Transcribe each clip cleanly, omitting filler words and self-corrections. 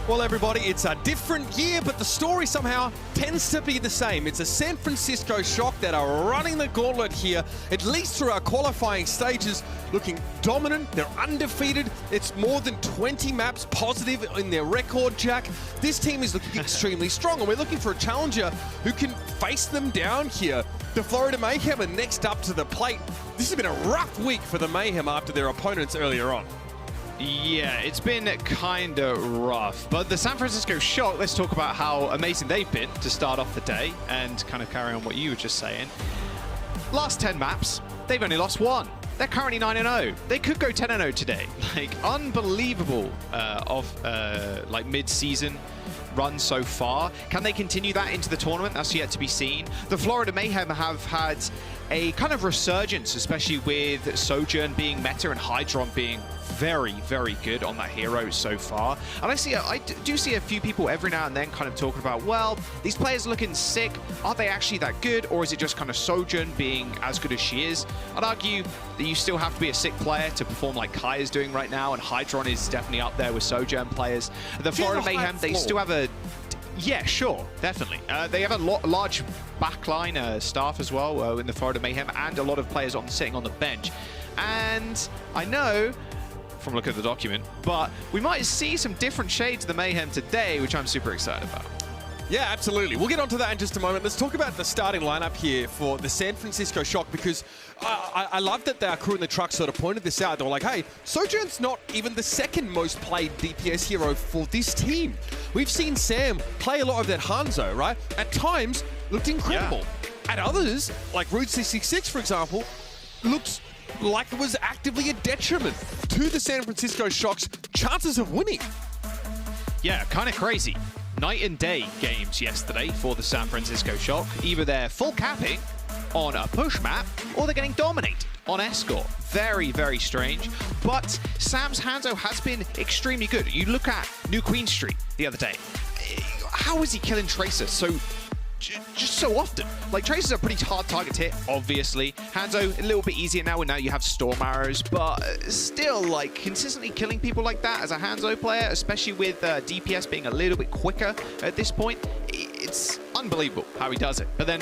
Well, everybody, it's a different year, but the story somehow tends to be the same. It's a San Francisco Shock that are running the gauntlet here, at least through our qualifying stages, looking dominant. They're undefeated. It's more than 20 maps positive in their record, Jack. This team is looking extremely strong, and we're looking for a challenger who can face them down here. The Florida Mayhem are next up to the plate. This has been a rough week for the Mayhem after their opponents earlier on. Yeah, it's been kind of rough, but the San Francisco Shock, let's talk about how amazing they've been to start off the day and kind of carry on what you were just saying. Last 10 maps, they've only lost one. They're currently 9-0. They could go 10-0 today. Like, unbelievable like mid-season run so far. Can they continue that into the tournament? That's yet to be seen. The Florida Mayhem have had a kind of resurgence, especially with Sojourn being meta and Hydron being very, very good on that hero so far. And I do see a few people every now and then kind of talking about, well, these players looking sick. Are they actually that good? Or is it just kind of Sojourn being as good as she is? I'd argue that you still have to be a sick player to perform like Kai is doing right now. And Hydron is definitely up there with Sojourn players. The Florida Mayhem, they still have a... Yeah, sure, definitely. They have a large backline staff as well in the Florida Mayhem, and a lot of players sitting on the bench. And I know, from looking at the document, but we might see some different shades of the Mayhem today, which I'm super excited about. Yeah, absolutely. We'll get onto that in just a moment. Let's talk about the starting lineup here for the San Francisco Shock, because I love that our crew in the truck sort of pointed this out. They were like, hey, Sojourn's not even the second most played DPS hero for this team. We've seen Sam play a lot of that Hanzo, right? At times, looked incredible. Yeah. At others, like Route 666, for example, looked like it was actively a detriment to the San Francisco Shock's chances of winning. Yeah, kind of crazy. Night and day games yesterday for the San Francisco Shock. Either they're full capping on a push map, or they're getting dominated on escort. Very, very strange. But Sam's Hanzo has been extremely good. You look at New Queen Street the other day. How is he killing Tracer just so often? Like, Tracer's a pretty hard target to hit, obviously. Hanzo, a little bit easier now, and now you have Storm Arrows, but still, like, consistently killing people like that as a Hanzo player, especially with DPS being a little bit quicker at this point, it's unbelievable how he does it. But then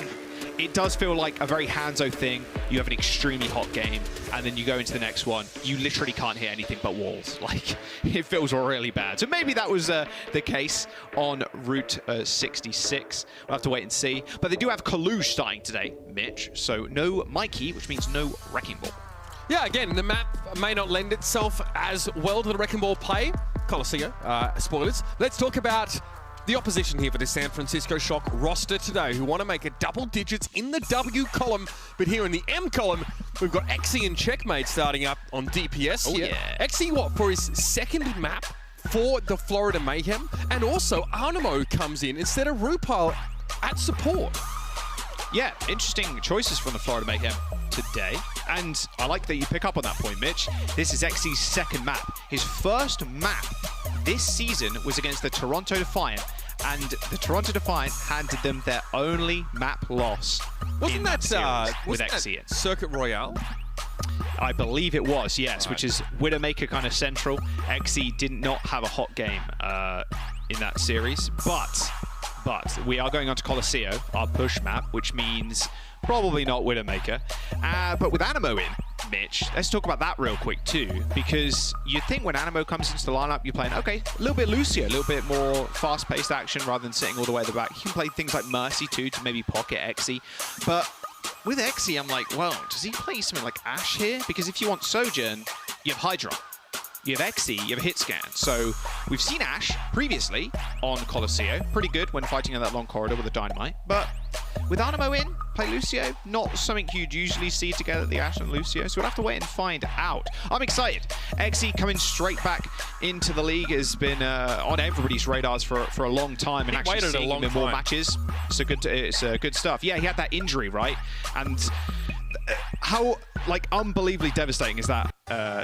it does feel like a very Hanzo thing. You have an extremely hot game, and then you go into the next one, you literally can't hit anything but walls. Like, it feels really bad. So maybe that was the case on Route 66. We'll have to wait and see. But they do have Colosseo starting today, Mitch. So no Mikey, which means no Wrecking Ball. Yeah, again, the map may not lend itself as well to the Wrecking Ball play. Colosseo, spoilers. Let's talk about the opposition here for the San Francisco Shock roster today, who want to make it double digits in the W column, but here in the M column, we've got Xe and Checkmate starting up on DPS here. Yeah. Xe, what, for his second map for the Florida Mayhem, and also Animo comes in instead of Rupal at support. Yeah, interesting choices from the Florida Mayhem today. And I like that you pick up on that point, Mitch. This is Xe's second map. His first map this season was against the Toronto Defiant, and the Toronto Defiant handed them their only map loss. Wasn't that with Xe in. Circuit Royale? I believe it was, yes, right. Which is Widowmaker kind of central. Xe did not have a hot game in that series, but we are going on to Colosseo, our push map, which means probably not Widowmaker. But with Animo in, Mitch, let's talk about that real quick too, because you think when Animo comes into the lineup, you're playing, okay, a little bit Lucio, a little bit more fast-paced action rather than sitting all the way at the back. You can play things like Mercy too to maybe pocket Xe. But with Xe, I'm like, well, does he play something like Ashe here? Because if you want Sojourn, you have Hydra. You have Xe, you have a hit scan. So we've seen Ashe previously on Colosseo. Pretty good when fighting in that long corridor with a dynamite. But with Animo in, play Lucio, not something you'd usually see together, the Ashe and Lucio. So we'll have to wait and find out. I'm excited. Xe coming straight back into the league has been on everybody's radars for a long time, and actually seeing him in more matches. It's good stuff. Yeah, he had that injury, right? And how like unbelievably devastating is that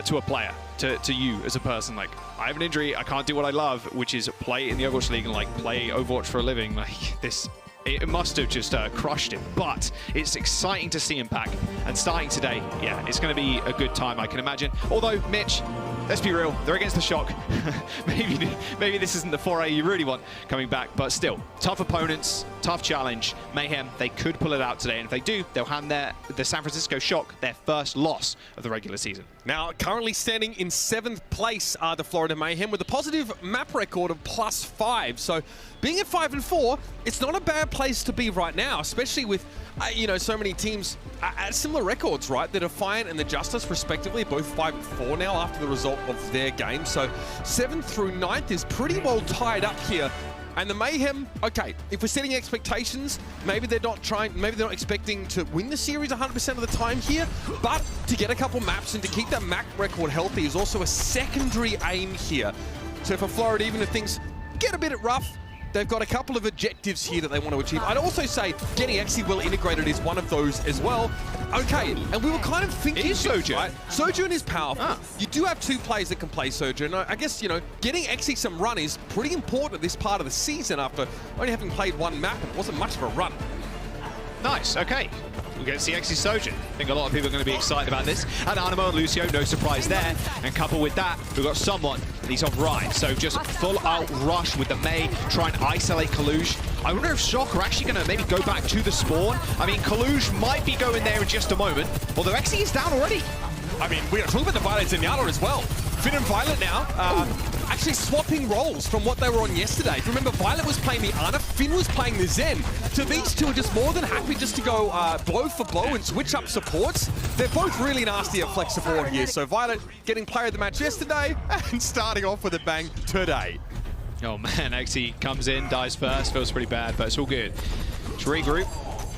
to a player, to you as a person? Like, I have an injury, I can't do what I love, which is play in the Overwatch League and like play Overwatch for a living. Like, this, it must have just crushed him. But it's exciting to see him back, and starting today, yeah, it's going to be a good time, I can imagine. Although, Mitch, let's be real, they're against the Shock. maybe this isn't the foray you really want coming back, but still, tough opponents, tough challenge. Mayhem, they could pull it out today, and if they do, they'll hand the San Francisco Shock their first loss of the regular season. Now, currently standing in 7th place are the Florida Mayhem with a positive map record of +5. So being at 5-4, it's not a bad place to be right now, especially with you know, so many teams at similar records, right? The Defiant and the Justice, respectively, both 5-4 now after the result of their game. So 7th through 9th is pretty well tied up here. And the Mayhem, okay, if we're setting expectations, maybe they're not expecting to win the series 100% of the time here, but to get a couple maps and to keep that map record healthy is also a secondary aim here. So for Florida, even if things get a bit rough, they've got a couple of objectives here that they want to achieve. I'd also say getting actually well integrated is one of those as well. Okay, and we were kind of thinking... It is Sojourn. Right? Sojourn is powerful. Ah. You do have 2 players that can play Sojourn. I guess, you know, getting Exi some run is pretty important at this part of the season after only having played 1 map. It wasn't much of a run. Nice, okay. We get to see Exi Sojourn. I think a lot of people are going to be excited about this. And Animo and Lucio, no surprise there. And coupled with that, we've got someone, and he's on Ride. So just full out rush with the May, try and isolate Kalush. I wonder if Shock are actually going to maybe go back to the spawn. I mean, Kalush might be going there in just a moment, although Exi is down already. I mean, we're talking about the Violet Zenyatta as well. Finn and Violet now, actually swapping roles from what they were on yesterday. If you remember, Violet was playing the Ana, Finn was playing the Zen. So these two are just more than happy just to go blow for blow and switch up supports. They're both really nasty at flex support here. So Violet getting player of the match yesterday and starting off with a bang today. Oh man, Exi comes in, dies first, feels pretty bad, but it's all good. Let's regroup.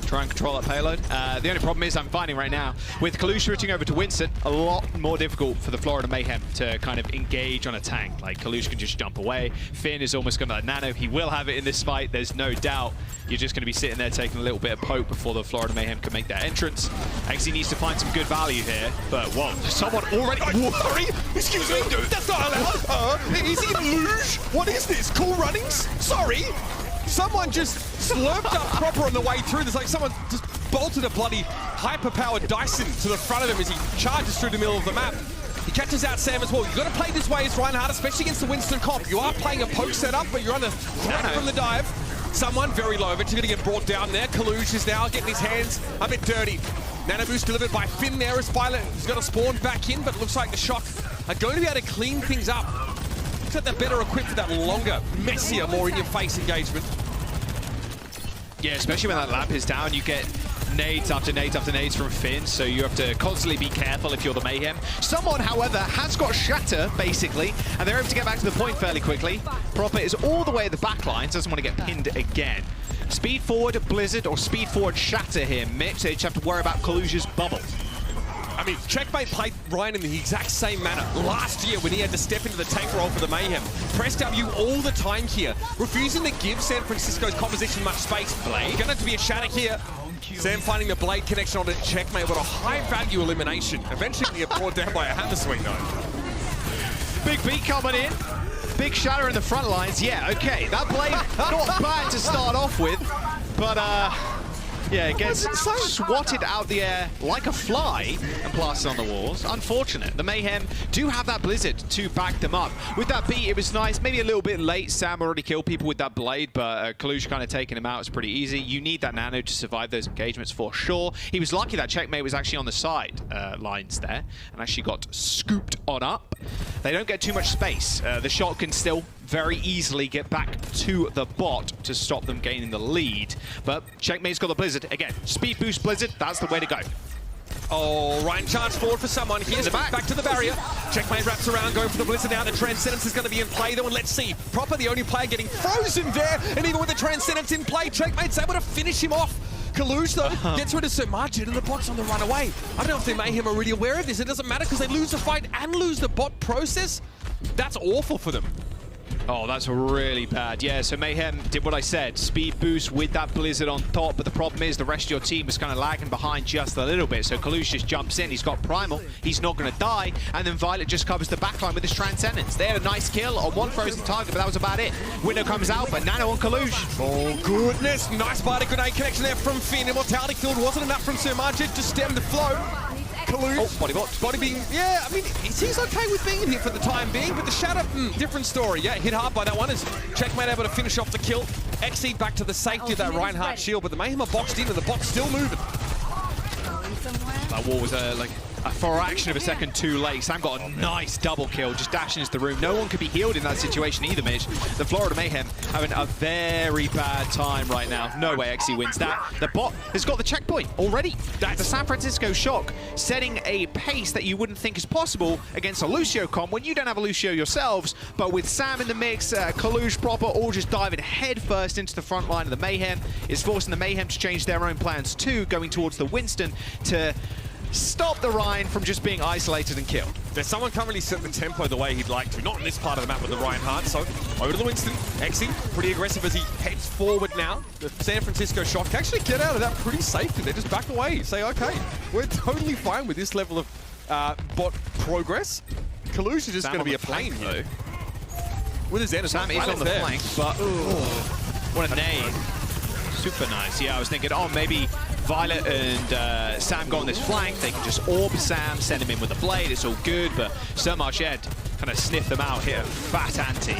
Try and control that payload. The only problem is I'm finding right now, with Kalush switching over to Winston, a lot more difficult for the Florida Mayhem to kind of engage on a tank. Like, Kalush can just jump away. Finn is almost going to nano. He will have it in this fight, there's no doubt. You're just going to be sitting there taking a little bit of poke before the Florida Mayhem can make their entrance. Exi needs to find some good value here, but whoa, someone already... Sorry, excuse me, that's not allowed. Is he in luge? What is this, cool runnings? Sorry. Someone just slurped up proper on the way through. There's like someone just bolted a bloody hyper-powered Dyson to the front of him as he charges through the middle of the map. He catches out Sam as well. You've got to play this way as Reinhardt, especially against the Winston comp. You are playing a poke setup, but you're under threat from the dive. Someone very low, eventually going to get brought down there. Kalush is now getting his hands a bit dirty. Nano boost delivered by Finn there as Violet. He's got to spawn back in, but it looks like the Shock are going to be able to clean things up. Looks like they're better equipped for that longer, messier, more in-your-face engagement. Yeah, especially when that lamp is down, you get nades after nades after nades from Finn, so you have to constantly be careful if you're the Mayhem. Someone, however, has got Shatter, basically, and they're able to get back to the point fairly quickly. Proper is all the way at the back lines, doesn't want to get pinned again. Speed forward Blizzard or speed forward Shatter here, Mitch. They just have to worry about Kalush's bubble. I mean, Checkmate played Ryan in the exact same manner last year when he had to step into the tank role for the Mayhem. Press W all the time here, refusing to give San Francisco's composition much space. Blade going to be a shatter here. Sam finding the Blade connection on to Checkmate, but a high-value elimination. Eventually going to get brought down by a hammer swing, though. Big beat coming in. Big shatter in the front lines. Yeah, okay. That Blade, not bad to start off with, but yeah, it gets swatted out the air like a fly and plastered on the walls. Unfortunate. The Mayhem do have that Blizzard to back them up. With that beat, it was nice. Maybe a little bit late. Sam already killed people with that Blade, but Kalush kind of taking him out is pretty easy. You need that nano to survive those engagements for sure. He was lucky that Checkmate was actually on the side lines there and actually got scooped on up. They don't get too much space. The shot can still very easily get back to the bot to stop them gaining the lead. But Checkmate's got the Blizzard. Again, speed boost Blizzard, that's the way to go. Oh, Ryan charged forward for someone. Here's back to the barrier. Checkmate wraps around, going for the Blizzard now. The Transcendence is going to be in play though, and let's see. Proper, the only player getting frozen there, and even with the Transcendence in play, Checkmate's able to finish him off. Kalush, though, gets rid of Sir Margin, and the bot's on the run away. I don't know if the Mayhem are really aware of this. It doesn't matter because they lose the fight and lose the bot process. That's awful for them. Oh, that's really bad. Yeah, so Mayhem did what I said. Speed boost with that Blizzard on top, but the problem is the rest of your team is kind of lagging behind just a little bit. So Kalush just jumps in. He's got Primal. He's not going to die. And then Violet just covers the backline with his Transcendence. They had a nice kill on one frozen target, but that was about it. Window comes out, but Nano on Kalush. Oh, goodness. Nice body grenade connection there from Finn. Immortality Field wasn't enough from Sir Margin to stem the flow. Colosseo. Body blocked. Body being, yeah, I mean, he's okay with being in here for the time being, but the Shadow, different story. Yeah, hit hard by that one as Checkmate able to finish off the kill. Exceed back to the safety of that Reinhardt shield, but the Mayhem are boxed in and the bot's still moving. That wall was like a fraction of a second too late. Sam got a nice double kill, just dashing into the room. No one could be healed in that situation either, Mitch. The Florida Mayhem having a very bad time right now. No way XE wins that. The bot has got the checkpoint already. That's the San Francisco Shock, setting a pace that you wouldn't think is possible against a Lucio comp when you don't have a Lucio yourselves. But with Sam in the mix, Colosseo proper, all just diving head first into the front line of the Mayhem, is forcing the Mayhem to change their own plans too, going towards the Winston to stop the Ryan from just being isolated and killed. There's someone can't really set the tempo the way he'd like to. Not in this part of the map with the Reinhardt. So over to the Winston. Exie, pretty aggressive as he heads forward now. The San Francisco Shock can actually get out of that pretty safely. They just back away. Say, okay, we're totally fine with this level of bot progress. Colosseo is just going to be a pain though. With his Zenith. Sam is on the flank, but what a nade. Super nice. Yeah, I was thinking, oh, maybe Violet and Sam go on this flank. They can just orb Sam, send him in with the blade. It's all good, but Sermarched kind of sniff them out, hit a fat ante,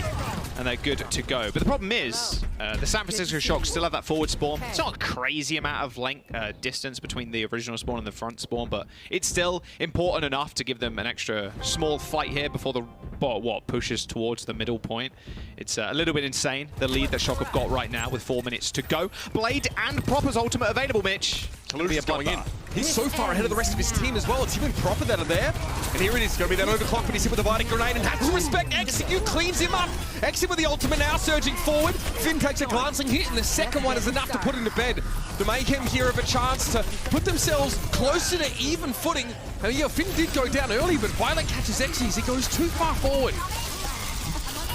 and they're good to go. But the problem is, the San Francisco Shock still have that forward spawn. It's not a crazy amount of length, distance between the original spawn and the front spawn, but it's still important enough to give them an extra small fight here before the bot pushes towards the middle point. It's a little bit insane, the lead that Shock have got right now with 4 minutes to go. Blade and Proper's ultimate available, Mitch. Coloseo's going in. He's so far ahead of the rest of his team as well. It's even Proper that are there. And here it is, going to be that overclock, but he's hit with a Vital Grenade and has to respect Execute, cleans him up. Execute with the ultimate now, surging forward. Finn takes a glancing hit, and the second one is enough to put him to bed. To make him here have a chance to put themselves closer to even footing. And yeah, Finn did go down early, but Violet catches Exie as he goes too far forward.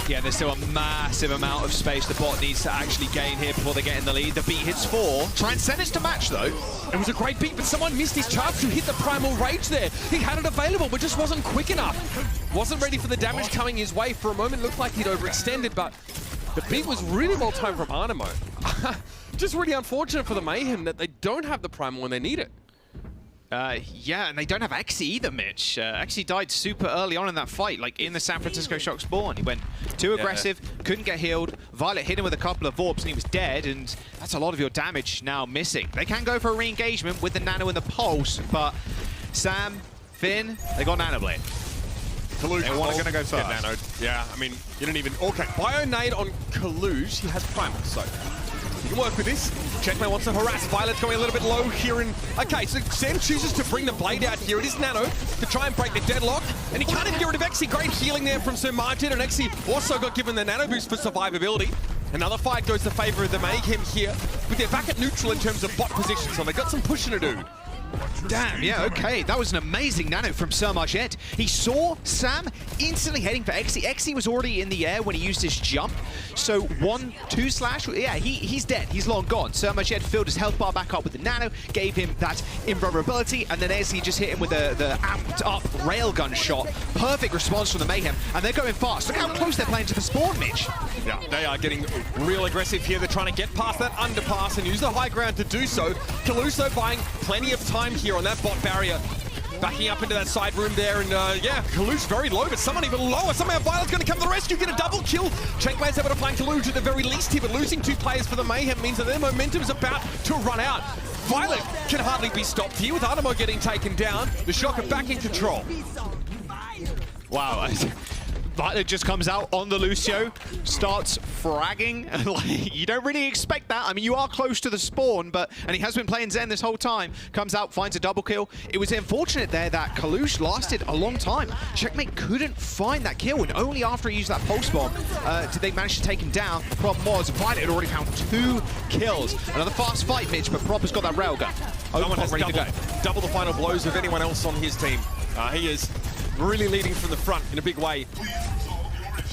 Yeah, there's still a massive amount of space the bot needs to actually gain here before they get in the lead. The beat hits 4. Transcendence to match, though. It was a great beat, but someone missed his chance to hit the Primal Rage there. He had it available, but just wasn't quick enough. Wasn't ready for the damage coming his way. For a moment, looked like he'd overextended, but the beat was really well timed from Animo. Just really unfortunate for the Mayhem that they don't have the Primal when they need it. Yeah, and they don't have Exie either, Mitch. Exie died super early on in that fight, like in the San Francisco Shock spawn. He went too aggressive, couldn't get healed. Violet hit him with a couple of orbs and he was dead, and that's a lot of your damage now missing. They can go for a re-engagement with the Nano and the Pulse, but Sam, Finn, they got Nano Blade. Colosseo they want to go first. Nano. Yeah, I mean, you don't even... Okay, Bio Nade on Colosseo. He has Primal, so you can work with this. Checkmate wants to harass. Violet's going a little bit low here. And okay, so Sam chooses to bring the blade out here. It is Nano to try and break the deadlock. And he can't even get rid of Exie. Great healing there from Sermarched. And Exie also got given the Nano boost for survivability. Another fight goes to favor of the Mayhem here. But they're back at neutral in terms of bot position. So they got some pushing to do. Damn, yeah, okay. That was an amazing nano from Sermarched. He saw Sam instantly heading for Exie. Exie was already in the air when he used his jump. So 1-2 slash, yeah, he's dead. He's long gone. Sermarched filled his health bar back up with the nano, gave him that invulnerability, and then Exie just hit him with the amped up railgun shot. Perfect response from the Mayhem, and they're going fast. Look how close they're playing to the spawn, Mitch. Yeah, they are getting real aggressive here. They're trying to get past that underpass and use the high ground to do so. Colosseo buying plenty of time here on that bot barrier. Backing up into that side room there, and yeah, Colosseo very low, but someone even lower. Somehow Violet's going to come to the rescue, get a double kill. Checkmate's able to find Colosseo at the very least here, but losing 2 players for the Mayhem means that their momentum is about to run out. Violet can hardly be stopped here with Animo getting taken down. The Shock are back in control. Wow. Violet just comes out on the Lucio, starts fragging. Like, you don't really expect that. I mean, you are close to the spawn, and he has been playing Zen this whole time. Comes out, finds a double kill. It was unfortunate there that Colosseo lasted a long time. Checkmate couldn't find that kill, and only after he used that pulse bomb did they manage to take him down. The problem was Violet had already found 2 kills. Another fast fight, Mitch, but Proper's got that railgun. No one has double the final blows of anyone else on his team. He is really leading from the front in a big way.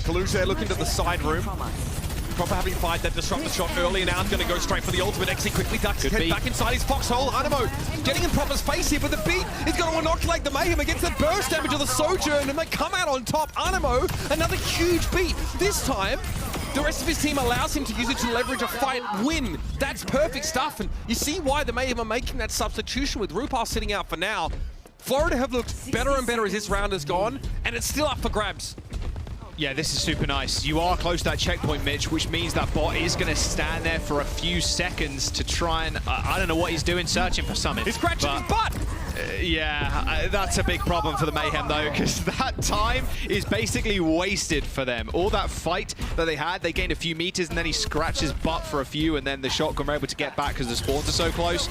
Colosseo looking to the side room. Proper having fired that disruptor shot early, and now it's going to go straight for the ultimate. Exie quickly ducks his head back inside his foxhole. Animo getting in Proper's face here, but the beat is going to inoculate the Mayhem against the burst damage of the Sojourn, and they come out on top. Animo, another huge beat. This time, the rest of his team allows him to use it to leverage a fight win. That's perfect stuff, and you see why the Mayhem are making that substitution with Rupal sitting out for now. Florida have looked better and better as this round has gone, and it's still up for grabs. Yeah, this is super nice. You are close to that checkpoint, Mitch, which means that bot is going to stand there for a few seconds to try and... I don't know what he's doing, searching for something. He's scratching his butt! Yeah, that's a big problem for the Mayhem, though, because that time is basically wasted for them. All that fight that they had, they gained a few meters, and then he scratched his butt for a few, and then the shotgun were able to get back because the spawns are so close.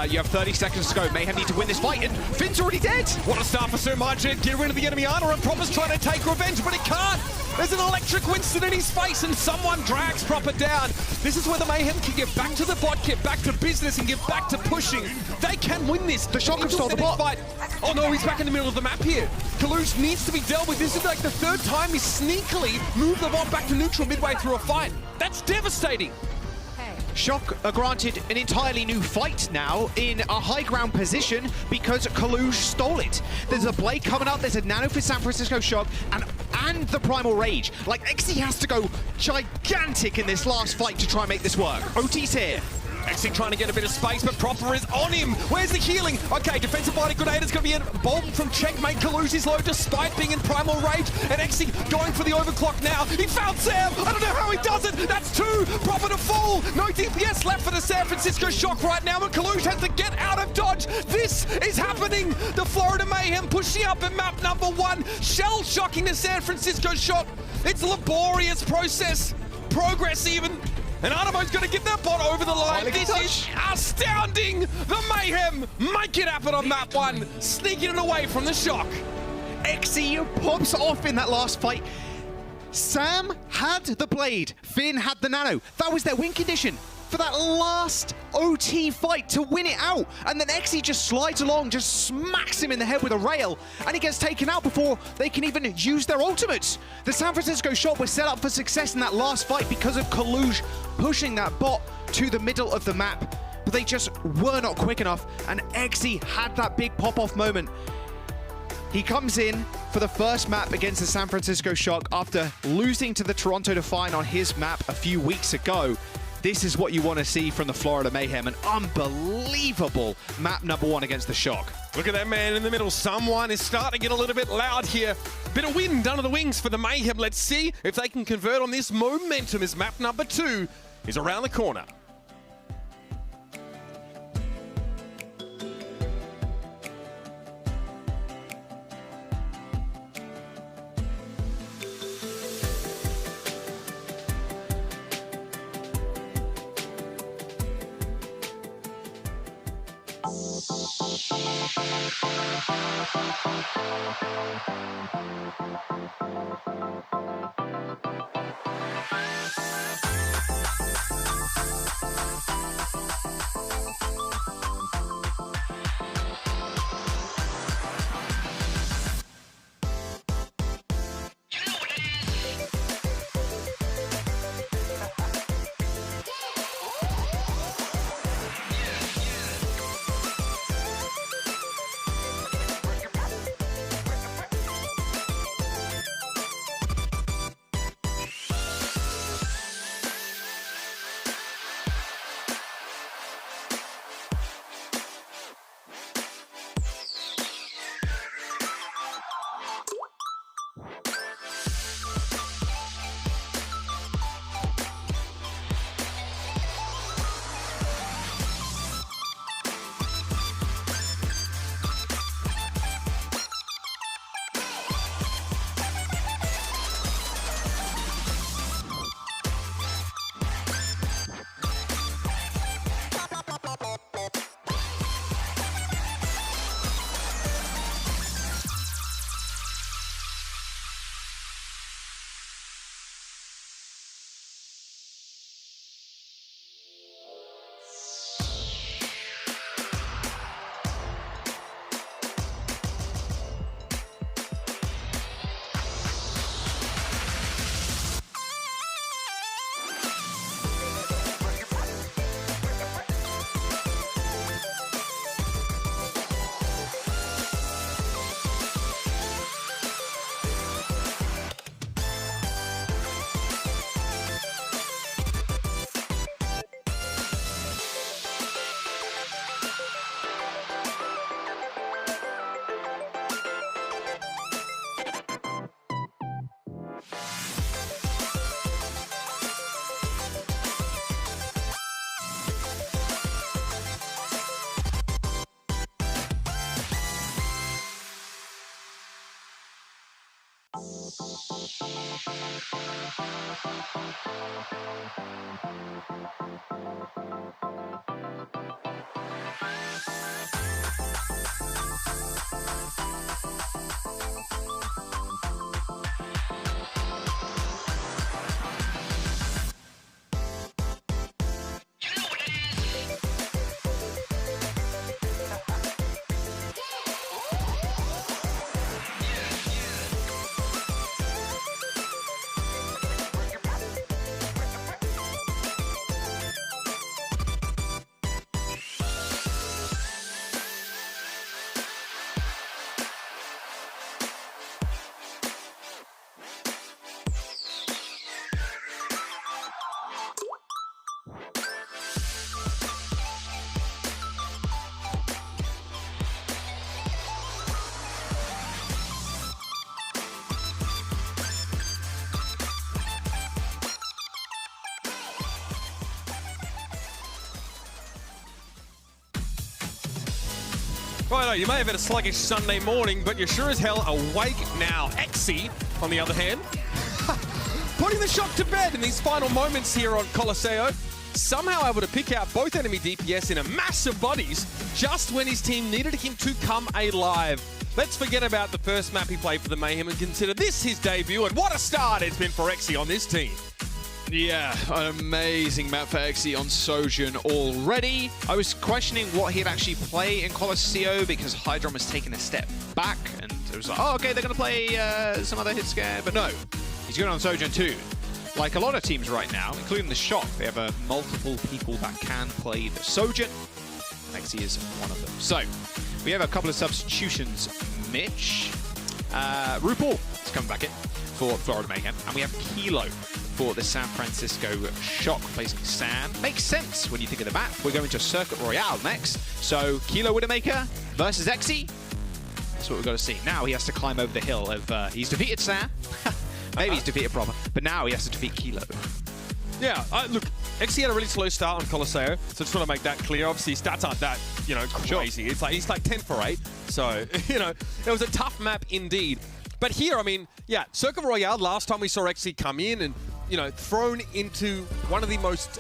You have 30 seconds to go. Mayhem need to win this fight, and Finn's already dead. What a start for Surmaj. Get rid of the enemy armor, and Proper's trying to take revenge, but he can't. There's an electric Winston in his face, and someone drags Proper down. This is where the Mayhem can get back to the bot, get back to business, and get back to pushing. They can win this. The shotgun stole the bot. Fight. Oh no, he's back in the middle of the map here. Kalush needs to be dealt with. This is like the third time he's sneakily moved the bot back to neutral midway through a fight. That's devastating. Shock are granted an entirely new fight now in a high ground position because Kalush stole it. There's a Blade coming out, there's a Nano for San Francisco Shock, and the Primal Rage. Like, XE has to go gigantic in this last fight to try and make this work. OT's here. XE trying to get a bit of space, but Proper is on him. Where's the healing? Okay, defensive body grenade is going to be emboldened from checkmate. Kalush is low despite being in Primal Rage, and XE going for the overclock now. He found Sam. I don't know how he does it. That's two. Proper to fall. No DPS left for the San Francisco Shock right now, but Kalush has to get out of dodge. This is happening. The Florida Mayhem pushing up at map number 1. Shell shocking the San Francisco Shock. It's a laborious process. Progress even. And Anamo's going to get that bot over the line. This is astounding. The Mayhem make it happen on map 1, sneaking it away from the Shock. XE pops off in that last fight. Sam had the Blade, Finn had the Nano. That was their win condition for that last OT fight to win it out. And then XE just slides along, just smacks him in the head with a rail, and he gets taken out before they can even use their ultimates. The San Francisco Shock was set up for success in that last fight because of Kalush pushing that bot to the middle of the map, but they just were not quick enough, and XE had that big pop-off moment. He comes in for the first map against the San Francisco Shock after losing to the Toronto Defiant on his map a few weeks ago. This is what you want to see from the Florida Mayhem, an unbelievable map number 1 against the Shock. Look at that man in the middle. Someone is starting to get a little bit loud here. Bit of wind under the wings for the Mayhem. Let's see if they can convert on this momentum as map number 2 is around the corner. Righto, you may have had a sluggish Sunday morning, but you're sure as hell awake now. Exi, on the other hand, putting the shock to bed in these final moments here on Colosseo. Somehow able to pick out both enemy DPS in a massive bodies just when his team needed him to come alive. Let's forget about the first map he played for the Mayhem and consider this his debut, and what a start it's been for Exi on this team. Yeah, an amazing map for Exi on Sojourn already. I was questioning what he'd actually play in Colosseo because Hydron was taking a step back, and it was like, oh, okay, they're going to play some other hit scare, but no, he's going on Sojourn too. Like a lot of teams right now, including the Shock, they have multiple people that can play the Sojourn. Exi is one of them. So, we have a couple of substitutions. Mitch, RuPaul is coming back in for Florida Mayhem, and we have Kilo for the San Francisco Shock, replacing Sam. Makes sense when you think of the map. We're going to Circuit Royale next. So Kilo Widowmaker versus Exi. That's what we've got to see. Now he has to climb over the hill of, he's defeated Sam. Maybe he's defeated proper, but now he has to defeat Kilo. Yeah, look, Exi had a really slow start on Colosseo, so just want to make that clear. Obviously, his stats aren't that, you know, crazy. Sure. It's like he's like 10 for 8, so, you know, it was a tough map indeed. But here, I mean, yeah, Circuit Royale, last time we saw Exi come in and, you know, thrown into one of the most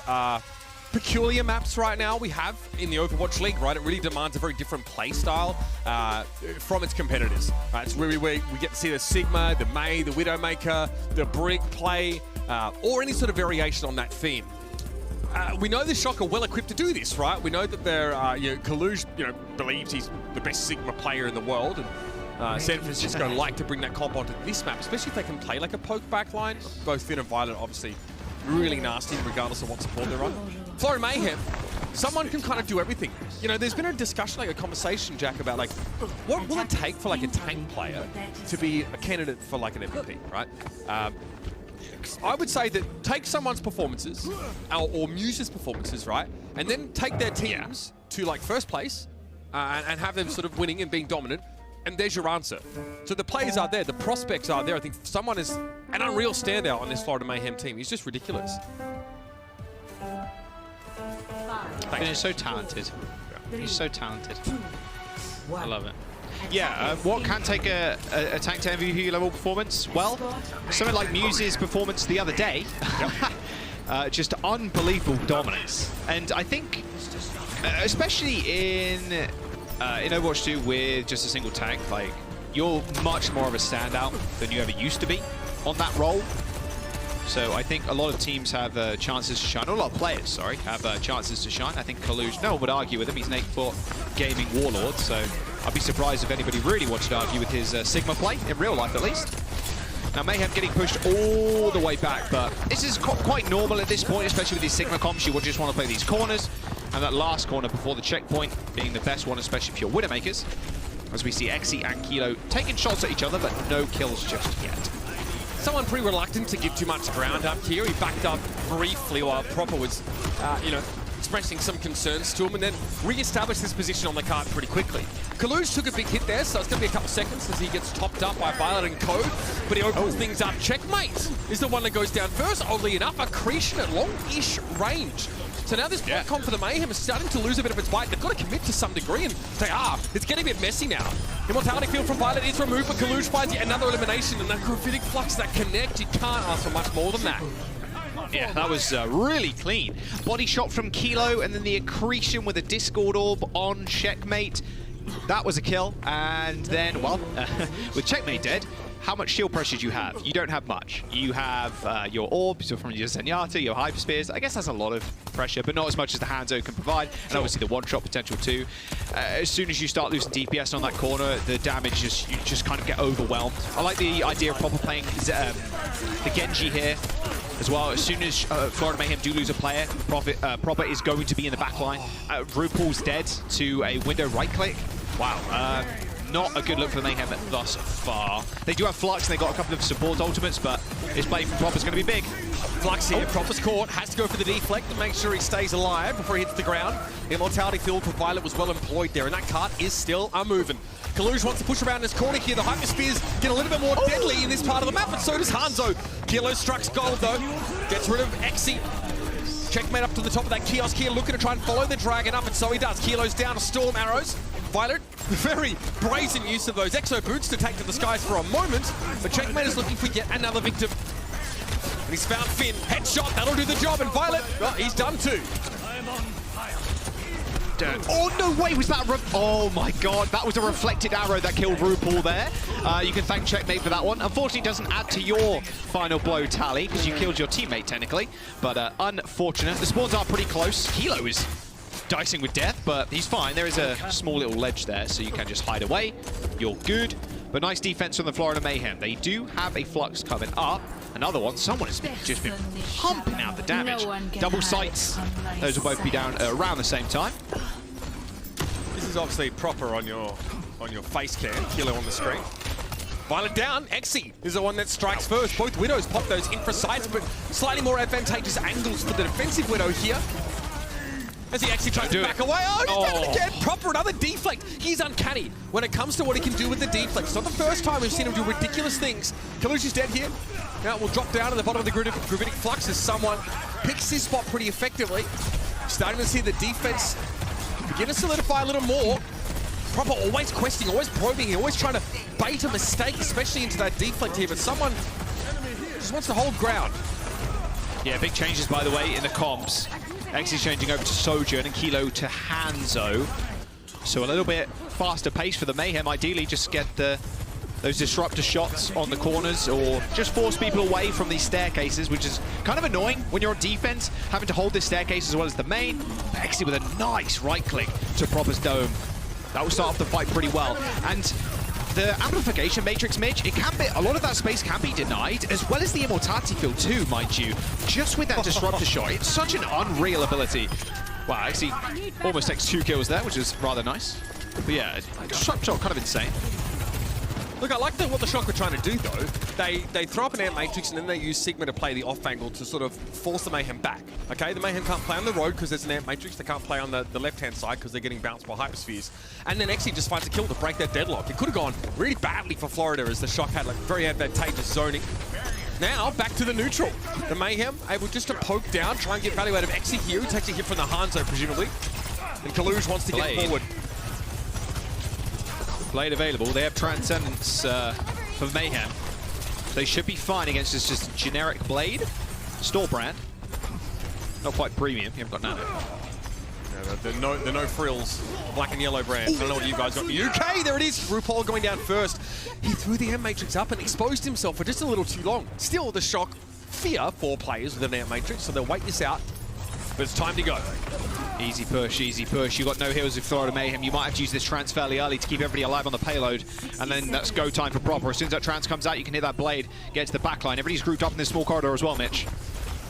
peculiar maps right now we have in the Overwatch League, right? It really demands a very different play style from its competitors, right? It's where we get to see the Sigma, the May, the Widowmaker, the Brig play, or any sort of variation on that theme. We know the Shock are well equipped to do this, right? We know that they're, you know, Kaluj, you know, believes he's the best Sigma player in the world, and San Francisco like to bring that comp onto this map, especially if they can play like a poke backline. Both Thin and Violet, obviously, really nasty, regardless of what support they're on. Florida Mayhem, someone can kind of do everything. You know, there's been a discussion, like a conversation, Jack, about like, what will it take for like a tank player to be a candidate for like an MVP, right? I would say that take someone's performances, or Muse's performances, right? And then take their teams to like first place and have them sort of winning and being dominant. And there's your answer. So the players are there, the prospects are there. I think someone is an unreal standout on this Florida Mayhem team. He's just ridiculous. He's so talented. He's so talented. I love it. Yeah, what can take a tank to MVP level performance? Well, something like Muse's performance the other day. Just unbelievable dominance. And I think, especially in Overwatch 2 with just a single tank, like, you're much more of a standout than you ever used to be on that role. So I think a lot of teams have chances to shine, or a lot of players, sorry, have chances to shine. I think Kaluj, no one would argue with him. He's an 8-foot gaming warlord, so I'd be surprised if anybody really wanted to argue with his Sigma play, in real life at least. Now Mayhem getting pushed all the way back, but this is quite normal at this point, especially with these Sigma comps. You would just want to play these corners, and that last corner before the checkpoint being the best one, especially if you're Widowmakers. As we see Exi and Kilo taking shots at each other, but no kills just yet. Someone pretty reluctant to give too much ground up here. He backed up briefly while Proper was, you know, expressing some concerns to him, and then re-established his position on the card pretty quickly. Kaluj took a big hit there, so it's going to be a couple seconds as he gets topped up by Violet and Code, but he opens things up. Checkmate is the one that goes down first. Oddly enough, accretion at long-ish range. So now this comp for the Mayhem is starting to lose a bit of its bite. They've got to commit to some degree, and they are. It's getting a bit messy now. Immortality field from Violet is removed, but Kaluj finds yet another elimination, and that gravitic flux, that connect, you can't ask for much more than that. Yeah, that was really clean. Body shot from Kilo, and then the accretion with a Discord orb on Checkmate. That was a kill, and then, well, with Checkmate dead, how much shield pressure do you have? You don't have much. You have your orbs, from your Zenyatta, your Hyperspears. I guess that's a lot of pressure, but not as much as the Hanzo can provide, and obviously the one-shot potential too. As soon as you start losing DPS on that corner, the damage you just kind of get overwhelmed. I like the idea of Proper playing the Genji here as well. As soon as Florida Mayhem do lose a player, Proper is going to be in the back line. RuPaul's dead to a window right-click. Wow. Not a good look for the Mayhem thus far. They do have Flux, and they got a couple of support ultimates, but his play from Proper's going to be big. Flux here, Proper's caught, has to go for the deflect to make sure he stays alive before he hits the ground. The Immortality field for Violet was well employed there, and that cart is still moving. Kalush wants to push around this corner here. The Hyperspears get a little bit more deadly in this part of the map, but so does Hanzo. Kilo strucks gold, though. Gets rid of Exi. Checkmate up to the top of that kiosk here, looking to try and follow the dragon up, and so he does. Kilo's down to Storm Arrows. Violet, very brazen use of those Exo Boots to take to the skies for a moment, but Checkmate is looking for yet another victim. And he's found Finn. Headshot, that'll do the job, and Violet, well, he's done too. Oh, no way, was that oh my god, that was a reflected arrow that killed RuPaul there. You can thank Checkmate for that one. Unfortunately, it doesn't add to your final blow tally, because you killed your teammate, technically. But unfortunate. The spawns are pretty close. Kilo is dicing with death, but he's fine. There is a small little ledge there, so you can just hide away. You're good. But nice defense from the Florida Mayhem. They do have a Flux coming up. Another one. Someone has just been pumping out the damage. Double sights. Those will both be down around the same time. This is obviously Proper on your face cam. Kilo on the screen. Violet down. Exi is the one that strikes first. Both Widows pop those infra sights, but slightly more advantageous angles for the defensive Widow here. As he actually tries to back away. Oh, he's done it again. Proper, another deflect. He's uncanny when it comes to what he can do with the deflect. It's not the first time we've seen him do ridiculous things. Kalush is dead here. Now we'll drop down to the bottom of the Gravitic Flux as someone picks his spot pretty effectively. Starting to see the defense begin to solidify a little more. Proper always questing, always probing, always trying to bait a mistake, especially into that deflect here. But someone just wants to hold ground. Yeah, big changes, by the way, in the comps. X is changing over to Sojourn and Kilo to Hanzo. So a little bit faster pace for the Mayhem. Ideally, just get those disruptor shots on the corners or just force people away from these staircases, which is kind of annoying when you're on defense, having to hold this staircase as well as the main. Exi with a nice right click to Proper's dome. That will start off the fight pretty well. And the amplification matrix, Mitch, it can be, a lot of that space can be denied, as well as the immortality field too, mind you. Just with that disruptor shot, it's such an unreal ability. Wow, actually almost takes 2 kills there, which is rather nice. But yeah, disruptor shot kind of insane. Look, I like what the Shock were trying to do, though. They throw up an Amp Matrix, and then they use Sigma to play the off angle to sort of force the Mayhem back. Okay, the Mayhem can't play on the road because there's an Amp Matrix. They can't play on the left-hand side because they're getting bounced by Hyperspheres. And then Exi just finds a kill to break that deadlock. It could have gone really badly for Florida as the Shock had like very advantageous zoning. Now, back to the neutral. The Mayhem able just to poke down, try and get value out of Exi here. He takes a hit from the Hanzo, presumably. And Kalush wants to get forward. Blade available. They have Transcendence for Mayhem. They should be fine against this just generic Blade. Store brand. Not quite premium. You haven't got nano. Yeah, the no frills black and yellow brand. I don't know what you guys got in the UK. There it is. RuPaul going down first. He threw the Amp Matrix up and exposed himself for just a little too long. Still, the Shock fear 4 players with an Amp Matrix, so they'll wait this out. But it's time to go. Easy push, easy push. You've got no heals with Florida Mayhem. You might have to use this trans fairly early to keep everybody alive on the payload. And then that's go time for Proper. As soon as that trans comes out, you can hit that Blade, get to the back line. Everybody's grouped up in this small corridor as well, Mitch.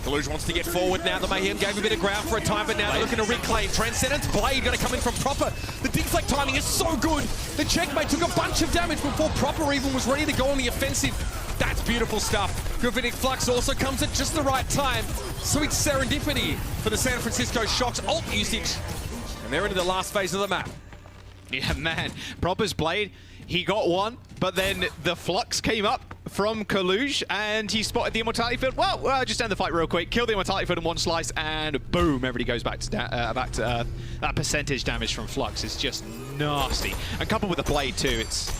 Kalush wants to get forward now. The Mayhem gave a bit of ground for a time, but now they're looking to reclaim. Transcendence Blade going to come in from Proper. The deflect timing is so good. The Checkmate took a bunch of damage before Proper even was ready to go on the offensive. That's beautiful stuff. Gravitic Flux also comes at just the right time. Sweet serendipity for the San Francisco Shock's ult usage. And they're into the last phase of the map. Yeah, man. Proper's Blade, he got one, but then the Flux came up from Kalush, and he spotted the Immortality Field. Well, just end the fight real quick. Kill the Immortality Field in one slice, and boom, everybody goes back to that percentage damage from Flux. It's just nasty. And coupled with the Blade too, it's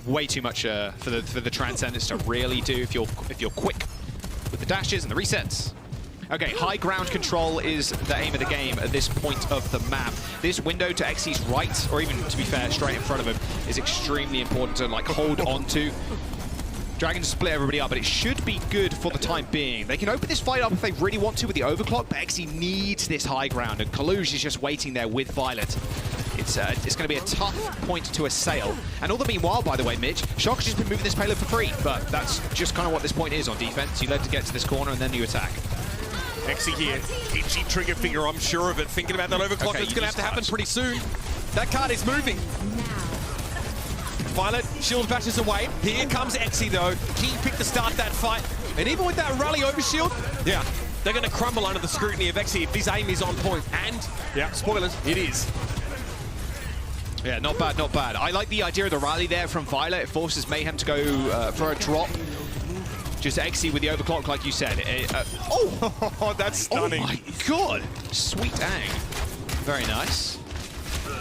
way too much for the Transcendence to really do if you're quick with the dashes and the resets. Okay, high ground control is the aim of the game at this point of the map. This window to XC's right, or even, to be fair, straight in front of him, is extremely important to like hold on to. Dragons split everybody up, but it should be good for the time being. They can open this fight up if they really want to with the overclock, but XC needs this high ground, and Colosseo is just waiting there with Violet. It's going to be a tough point to assail. And all the meanwhile, by the way, Mitch, Shock's just been moving this payload for free, but that's just kind of what this point is on defense. You learn to get to this corner, and then you attack. XC here, itchy trigger finger, I'm sure of it. Thinking about that overclock, Okay, that's going to have to happen pretty soon. That card is moving. Violet, shield batches away. Here comes XC though. Key pick to start that fight. And even with that rally over shield, yeah, they're going to crumble under the scrutiny of XC if his aim is on point. And, yeah, spoilers, it is. Yeah, not bad, not bad. I like the idea of the rally there from Violet. It forces Mayhem to go for a drop. Just XC with the overclock, like you said. Oh, that's stunning. Oh my god. Sweet ang. Very nice.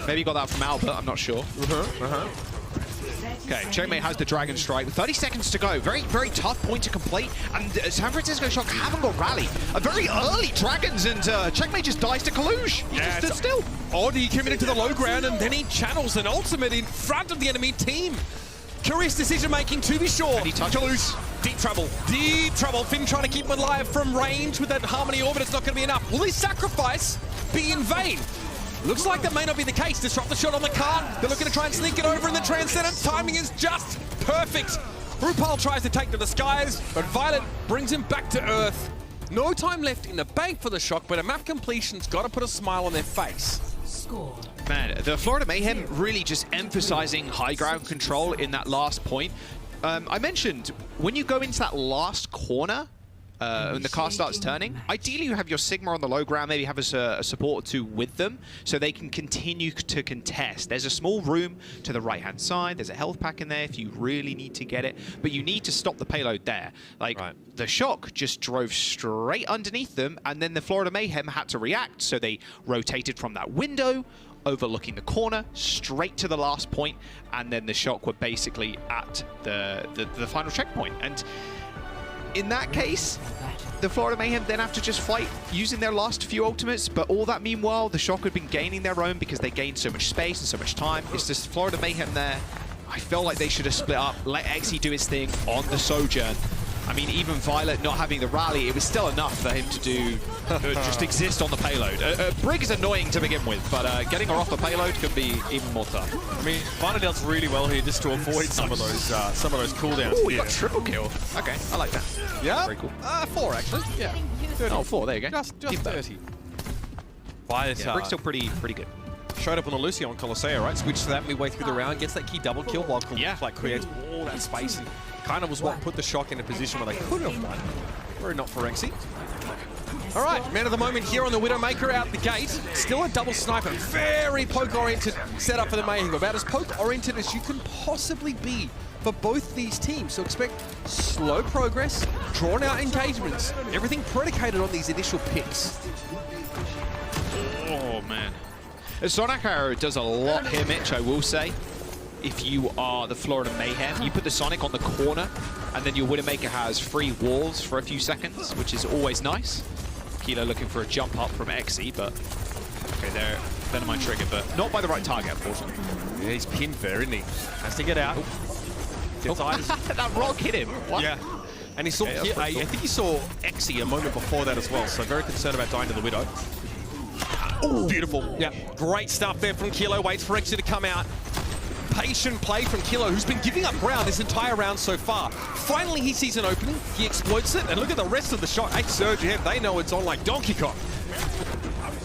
Maybe you got that from Albert, I'm not sure. Okay, Checkmate has the Dragon Strike with 30 seconds to go. Very, very tough point to complete. And San Francisco Shock haven't got rally. A very early Dragons, and Checkmate just dies to Colosseo. He just stood still. Odd, he committed to the low ground, and then he channels an ultimate in front of the enemy team. Curious decision-making, to be sure. And he touches. Colosseo, deep trouble. Deep trouble. Finn trying to keep him alive from range with that Harmony Orbit. It's not going to be enough. Will his sacrifice be in vain? Looks like that may not be the case. Disrupt the shot on the card. They're looking to try and sneak it over in the Transcendent. Timing is just perfect. RuPaul tries to take to the skies, but Violet brings him back to Earth. No time left in the bank for the Shock, but a map completion's got to put a smile on their face. Score. Man, the Florida Mayhem really just emphasizing high ground control in that last point. I mentioned, when you go into that last corner, when the car starts turning, ideally you have your Sigma on the low ground, maybe have a support or two with them, so they can continue to contest. There's a small room to the right-hand side, there's a health pack in there if you really need to get it, but you need to stop the payload there. Like, the Shock just drove straight underneath them, and then the Florida Mayhem had to react, so they rotated from that window, overlooking the corner, straight to the last point, and then the Shock were basically at the final checkpoint. And in that case, the Florida Mayhem then have to just fight using their last few ultimates, but all that meanwhile, the Shock had been gaining their own because they gained so much space and so much time. It's just Florida Mayhem there. I feel like they should have split up, let XC do his thing on the Sojourn. I mean, even Violet not having the rally, it was still enough for him to do, just exist on the payload. Brig is annoying to begin with, but getting her off the payload could be even more tough. I mean, Violet does really well here just to avoid some of those cooldowns. Oh, he got triple kill. Okay, I like that. Yeah, very cool. 4 actually. Yeah, 30. Oh, 4. There you go. Just 30. Violet, yeah, Brig's still pretty good. Showed up on the Lucio on Colosseo, right? Switched to that midway through the round, gets that key double kill while like creates all that space, and kind of was what put the Shock in a position where they could have won. Very not for XC. All right, man of the moment here on the Widowmaker out the gate. Still a double sniper. Very poke-oriented setup for the Mayhem. About as poke-oriented as you can possibly be for both these teams. So expect slow progress, drawn-out engagements, everything predicated on these initial picks. Oh, man. Sonic Arrow does a lot here, Mitch, I will say. If you are the Florida Mayhem, you put the Sonic on the corner, and then your Widowmaker has free walls for a few seconds, which is always nice. Kilo looking for a jump up from XE, but okay, there, Venomite trigger, but not by the right target, unfortunately. Yeah, he's pinned there, isn't he? Has to get out. That rock hit him. What? Yeah. And he saw, I think he saw XE a moment before that as well, so very concerned about dying to the Widow. Oh, beautiful. Yeah, great stuff there from Kilo. Waits for XE to come out. Patient play from Kilo, who's been giving up ground this entire round so far. Finally, he sees an opening. He exploits it, and look at the rest of the shot. Hey, Surge ahead. They know it's on like Donkey Kong.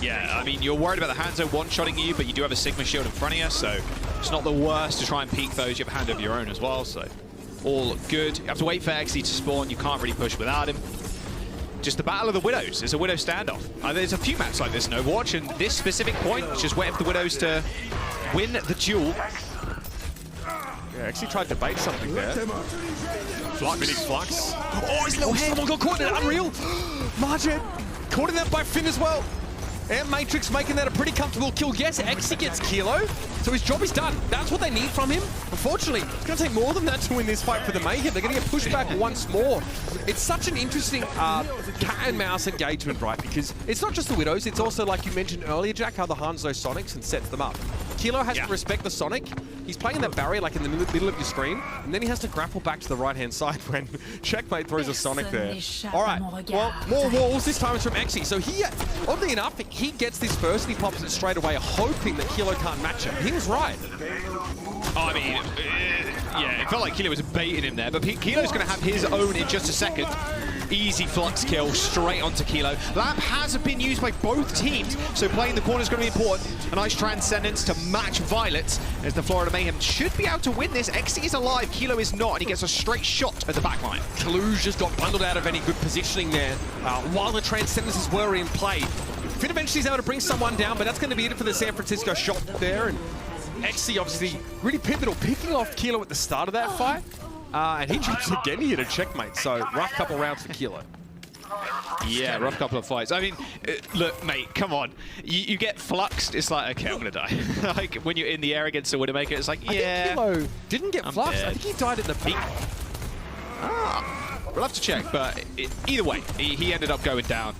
Yeah, I mean, you're worried about the Hanzo one-shotting you, but you do have a Sigma shield in front of you, so it's not the worst to try and peek those. You have a hand of your own as well, so all good. You have to wait for XE to spawn. You can't really push without him. Just the Battle of the Widows. It's a Widow standoff. There's a few maps like this in Overwatch, and this specific point is just waiting for the Widows to win the duel. Yeah, actually tried to bait something there. Flux. Mini Flux. Oh, his little head. Someone got caught in it. Unreal. Margin. Caught in that by Finn as well. And Matrix making that a pretty comfortable kill. Yes, Exi gets Kilo, so his job is done. That's what they need from him. Unfortunately, it's going to take more than that to win this fight for the Mayhem. They're going to get pushed back once more. It's such an interesting cat and mouse engagement, right? Because it's not just the Widows, it's also, like you mentioned earlier, Jack, how the Hanzo Sonics and sets them up. Kilo has to respect the Sonic. He's playing that barrier like in the middle of your screen, and then he has to grapple back to the right-hand side when Checkmate throws a Sonic there. All right, well, more walls. This time it's from Exi. So he, oddly enough, he gets this first and he pops it straight away, hoping that Kilo can't match him. He was right. I mean, yeah, it felt like Kilo was baiting him there, but Kilo's going to have his own in just a second. Easy flux kill straight onto Kilo. Lamp has been used by both teams, so playing the corner is going to be important. A nice transcendence to match Violet as the Florida Mayhem should be able to win this. Exi is alive, Kilo is not, and he gets a straight shot at the backline. Kaluge just got bundled out of any good positioning there while the transcendences were in play. Finn eventually is able to bring someone down, but that's going to be it for the San Francisco shot there. And Exi obviously really pivotal, picking off Kilo at the start of that fight. And he drops again here to checkmate, so rough couple rounds for Kilo. Yeah, rough couple of fights. I mean, look, mate, come on. You get fluxed, it's like, okay, I'm going to die. Like, when you're in the air against a Widowmaker, it's like, yeah. I think Kilo didn't get fluxed. Dead. I think he died at the peak. We'll have to check, but either way, he ended up going down.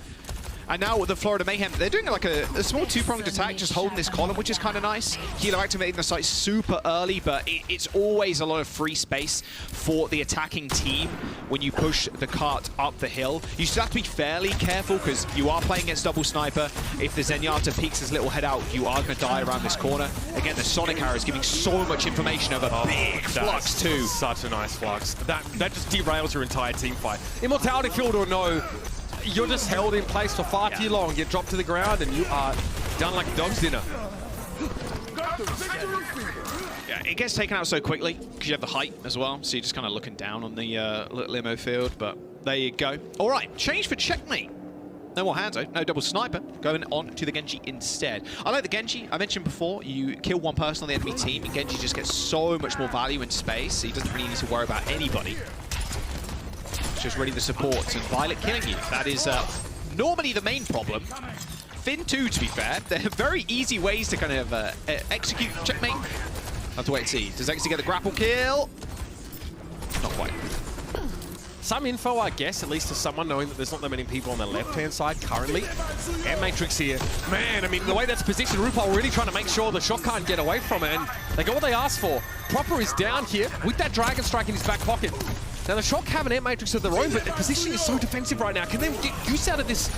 And now with the Florida Mayhem, they're doing like a small two-pronged attack, just holding this column, which is kind of nice. Kilo activating the site super early, but it's always a lot of free space for the attacking team when you push the cart up the hill. You still have to be fairly careful because you are playing against double sniper. If the Zenyatta peeks his little head out, you are going to die around this corner. Again, the Sonic arrow is giving so much information of a big flux too. Such a nice flux. That just derails your entire team fight. Immortality field or no, you're just held in place for far too long. You drop to the ground and you are done like a dog's dinner. Yeah, it gets taken out so quickly because you have the height as well, so you're just kind of looking down on the limo field, but there you go. All right, change for checkmate. No more Hanzo, no double sniper, going on to the Genji instead. I like the Genji. I mentioned before, you kill one person on the enemy team, and Genji just gets so much more value in space. He doesn't really need to worry about anybody. Just ready the supports and Violet killing you. That is normally the main problem. Finn too, to be fair. They're very easy ways to kind of execute checkmate. Have to wait and see. Does Exi get the grapple kill? Not quite. Some info, I guess, at least to someone knowing that there's not that many people on the left-hand side currently. And Matrix here. Man, I mean, the way that's positioned, RuPaul really trying to make sure the shot can't get away from it. And they got what they asked for. Proper is down here with that Dragon Strike in his back pocket. Now, the Shock have an Ant Matrix of their own, but their positioning is so defensive right now. Can they get use out of this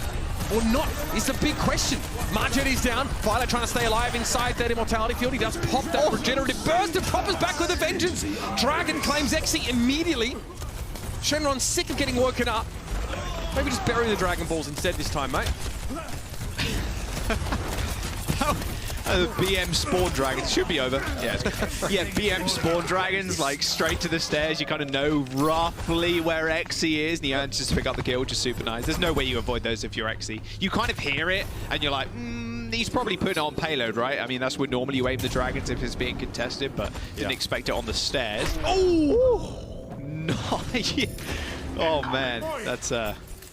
or not is the big question. Margetti's down. Violet trying to stay alive inside that Immortality field. He does pop that regenerative burst and Proper's back with a vengeance. Dragon claims Exi immediately. Shenron's sick of getting woken up. Maybe just bury the Dragon Balls instead this time, mate. BM Spawn Dragons should be over. Yeah, yeah, BM Spawn Dragons, like straight to the stairs. You kind of know roughly where Exi is, and he manages to pick up the kill, which is super nice. There's no way you avoid those if you're Exi. You kind of hear it, and you're like, he's probably putting it on payload, right? I mean, that's where normally you aim the dragons if it's being contested, but didn't expect it on the stairs. Oh, nice. Oh man, that's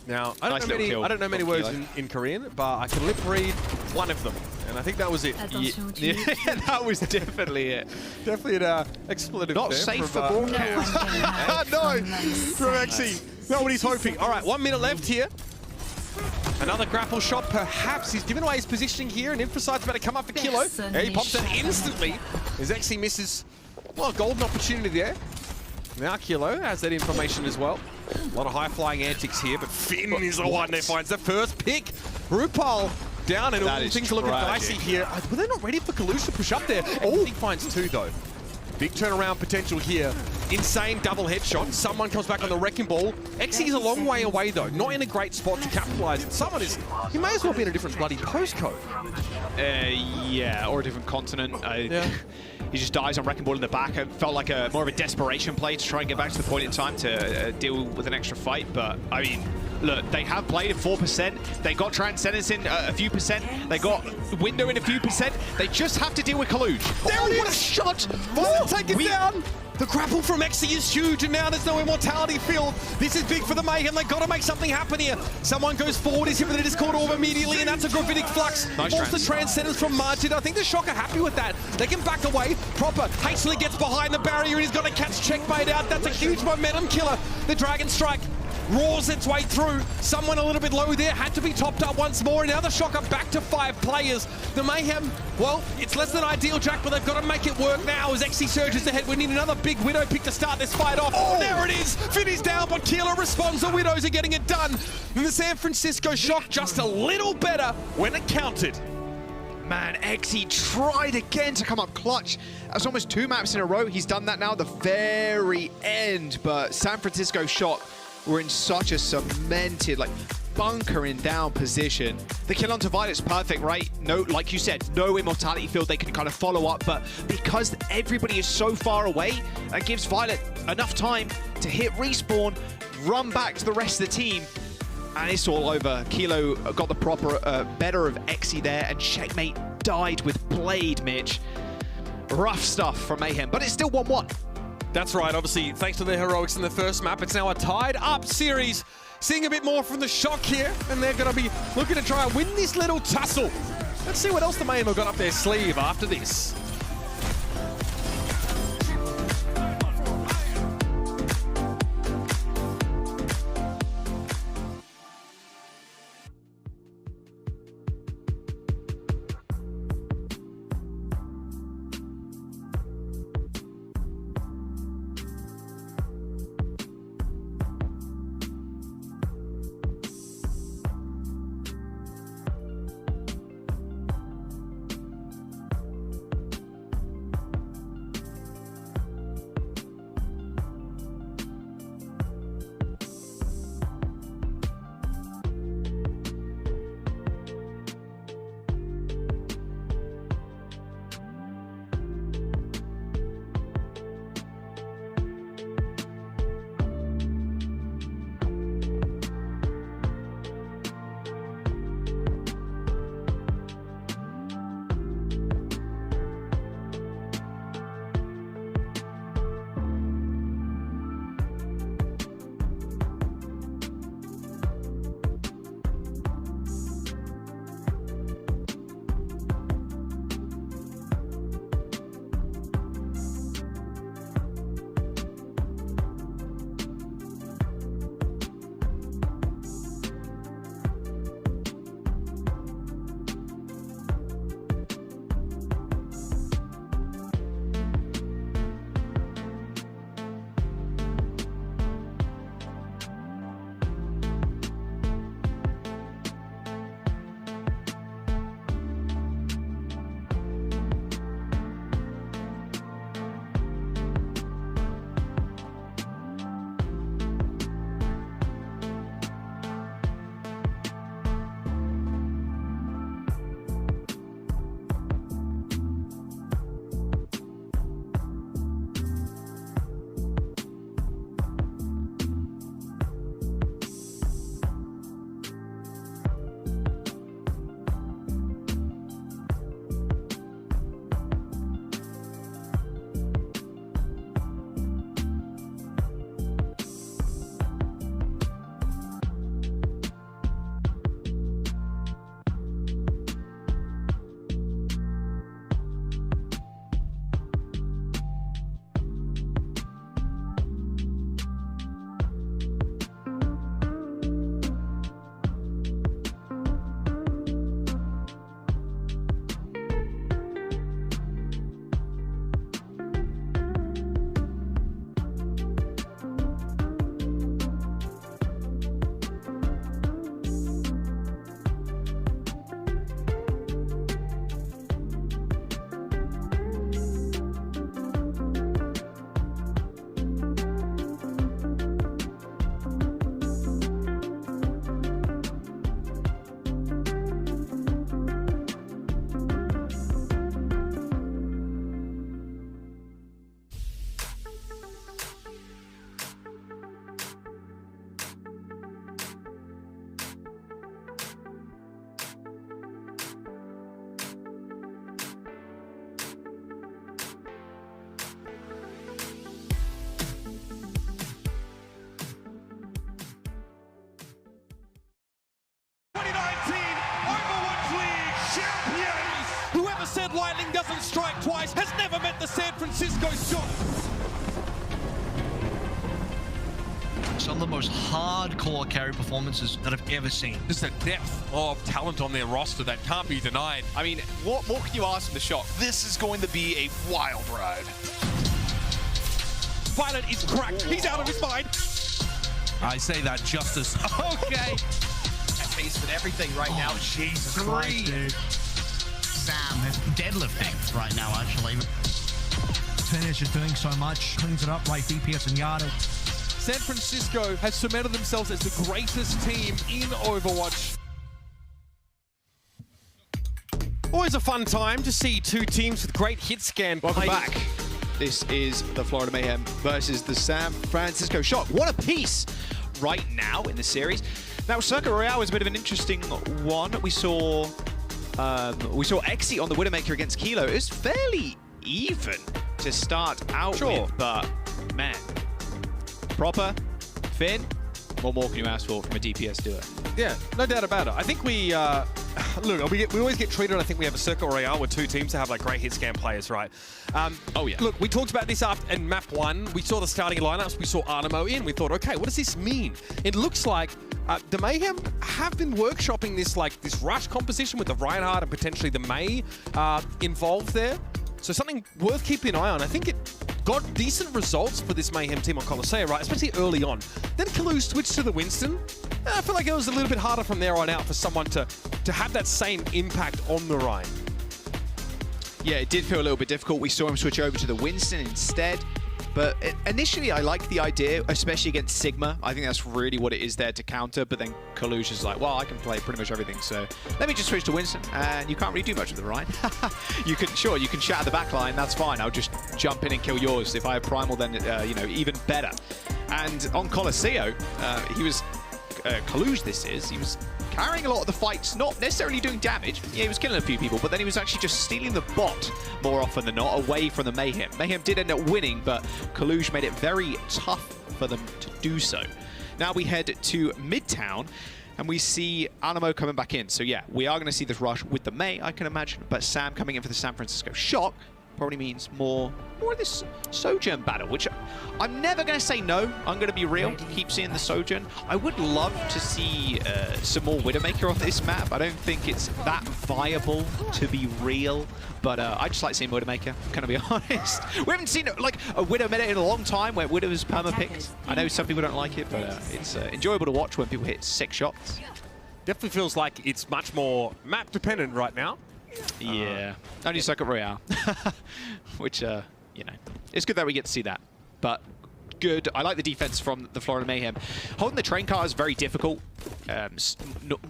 now I don't know many words in Korean, but I can lip read one of them. And I think that was it. Yeah, that was definitely it. Definitely an expletive. Not safe for broadcast. No, from Exi. Not what he's hoping. All right, 1 minute left here. Another grapple shot, perhaps. He's given away his positioning here, and Infraside's about to come up for Kilo. And he pops it instantly as Exi misses, well, a golden opportunity there. Now Kilo has that information as well. A lot of high-flying antics here, but Finn is the one that finds the first pick. RuPaul down, and all things are looking dicey here. Were they not ready for Colosseo to push up there? Oh, he finds two, though. Big turnaround potential here. Insane double headshot. Someone comes back on the wrecking ball. Exi is a long way away, though. Not in a great spot to capitalize. Someone is... He may as well be in a different bloody postcode. Yeah, or a different continent. He just dies on wrecking ball in the back. It felt like more of a desperation play to try and get back to the point in time to deal with an extra fight. But, I mean, look, they have played at 4%. They got Transcendence in a few percent. They got Window in a few percent. They just have to deal with Kaluge. There it is! What a shot! Violet take it down! The grapple from Exi is huge, and now there's no immortality field. This is big for the Mayhem. They've got to make something happen here. Someone goes forward, is hit with a Discord Orb immediately, and that's a Gravitic Flux. Nice Force the Transcendence from Margin. I think the Shock are happy with that. They can back away. Proper hastily gets behind the barrier, and he's got to catch Checkmate out. That's a huge momentum killer. The Dragon Strike roars its way through. Someone a little bit low there, had to be topped up once more, and now the Shock are back to 5 players. The Mayhem, well, it's less than ideal, Jack, but they've got to make it work now as Exi surges ahead. We need another big Widow pick to start this fight off. Oh, there it is! Finny's down, but Keeler responds. The Widows are getting it done. And the San Francisco Shock just a little better when it counted. Man, Exi tried again to come up clutch. That's almost 2 maps in a row. He's done that now at the very end, but San Francisco Shock were in such a cemented, like, bunkering down position. The kill onto Violet's perfect, right? No, like you said, no immortality field they can kind of follow up, but because everybody is so far away, that gives Violet enough time to hit respawn, run back to the rest of the team, and it's all over. Kilo got the proper better of Exi there, and Checkmate died with Blade, Mitch. Rough stuff from Mayhem, but it's still 1-1. That's right, obviously, thanks to their heroics in the first map, it's now a tied-up series. Seeing a bit more from the Shock here, and they're going to be looking to try and win this little tussle. Let's see what else the Mayhem have got up their sleeve after this. said lightning doesn't strike twice has never met the San Francisco Shock. Some of the most hardcore carry performances that I've ever seen. Just a depth of talent on their roster that can't be denied. I mean, what more can you ask from the Shock? This is going to be a wild ride. Violet is cracked. He's out of his mind. I say that justice. Okay. That pace with everything right now. Jesus Christ, dude. Sam is deadlifting right now, actually. Finish is doing so much. Cleans it up right DPS and Yada. San Francisco has cemented themselves as the greatest team in Overwatch. Always a fun time to see two teams with great hit scan. Welcome back. This is the Florida Mayhem versus the San Francisco Shock. What a piece right now in the series. Now, Circuit Royale was a bit of an interesting one. We saw Exi on the Widowmaker against Kilo. It was fairly even to start out with, but man, proper, Finn, what more can you ask for from a DPS doer? Yeah, no doubt about it. I think we, look, we always get treated, I think we have a Circuit Royale with two teams that have like great hit scan players, right? Oh yeah. Look, we talked about this after in map 1. We saw the starting lineups. We saw Arnamo in. We thought, okay, what does this mean? It looks like the Mayhem have been workshopping this rush composition with the Reinhardt and potentially the May involved there. So something worth keeping an eye on. I think it got decent results for this Mayhem team on Colosseo, right? Especially early on. Then Kalu switched to the Winston. And I feel like it was a little bit harder from there on out for someone to have that same impact on the Rhine. Yeah, it did feel a little bit difficult. We saw him switch over to the Winston instead. But initially, I liked the idea, especially against Sigma. I think that's really what it is there to counter. But then Kalush is like, well, I can play pretty much everything. So let me just switch to Winston. And you can't really do much with the Rhine. you can shatter the back line. That's fine. I'll just jump in and kill yours. If I have Primal, then, you know, even better. And on Colosseo, he was... Kalush, he was carrying a lot of the fights, not necessarily doing damage. Yeah, he was killing a few people, but then he was actually just stealing the bot more often than not away from the Mayhem. Mayhem did end up winning, but Kalush made it very tough for them to do so. Now we head to Midtown, and we see Animo coming back in. So yeah, we are going to see this rush with the May, I can imagine, but Sam coming in for the San Francisco Shock probably means more of this Sojourn battle, which I'm never going to say no. I'm going to be real. Keep seeing the Sojourn. I would love to see some more Widowmaker on this map. I don't think it's that viable to be real, but I just like seeing Widowmaker, can I be honest? We haven't seen like a Widow meta in a long time where Widow is perma-picked. I know some people don't like it, but it's enjoyable to watch when people hit 6 shots. Definitely feels like it's much more map dependent right now. Yeah, only Circuit Royale, which, you know, it's good that we get to see that, but good. I like the defense from the Florida Mayhem. Holding the train car is very difficult,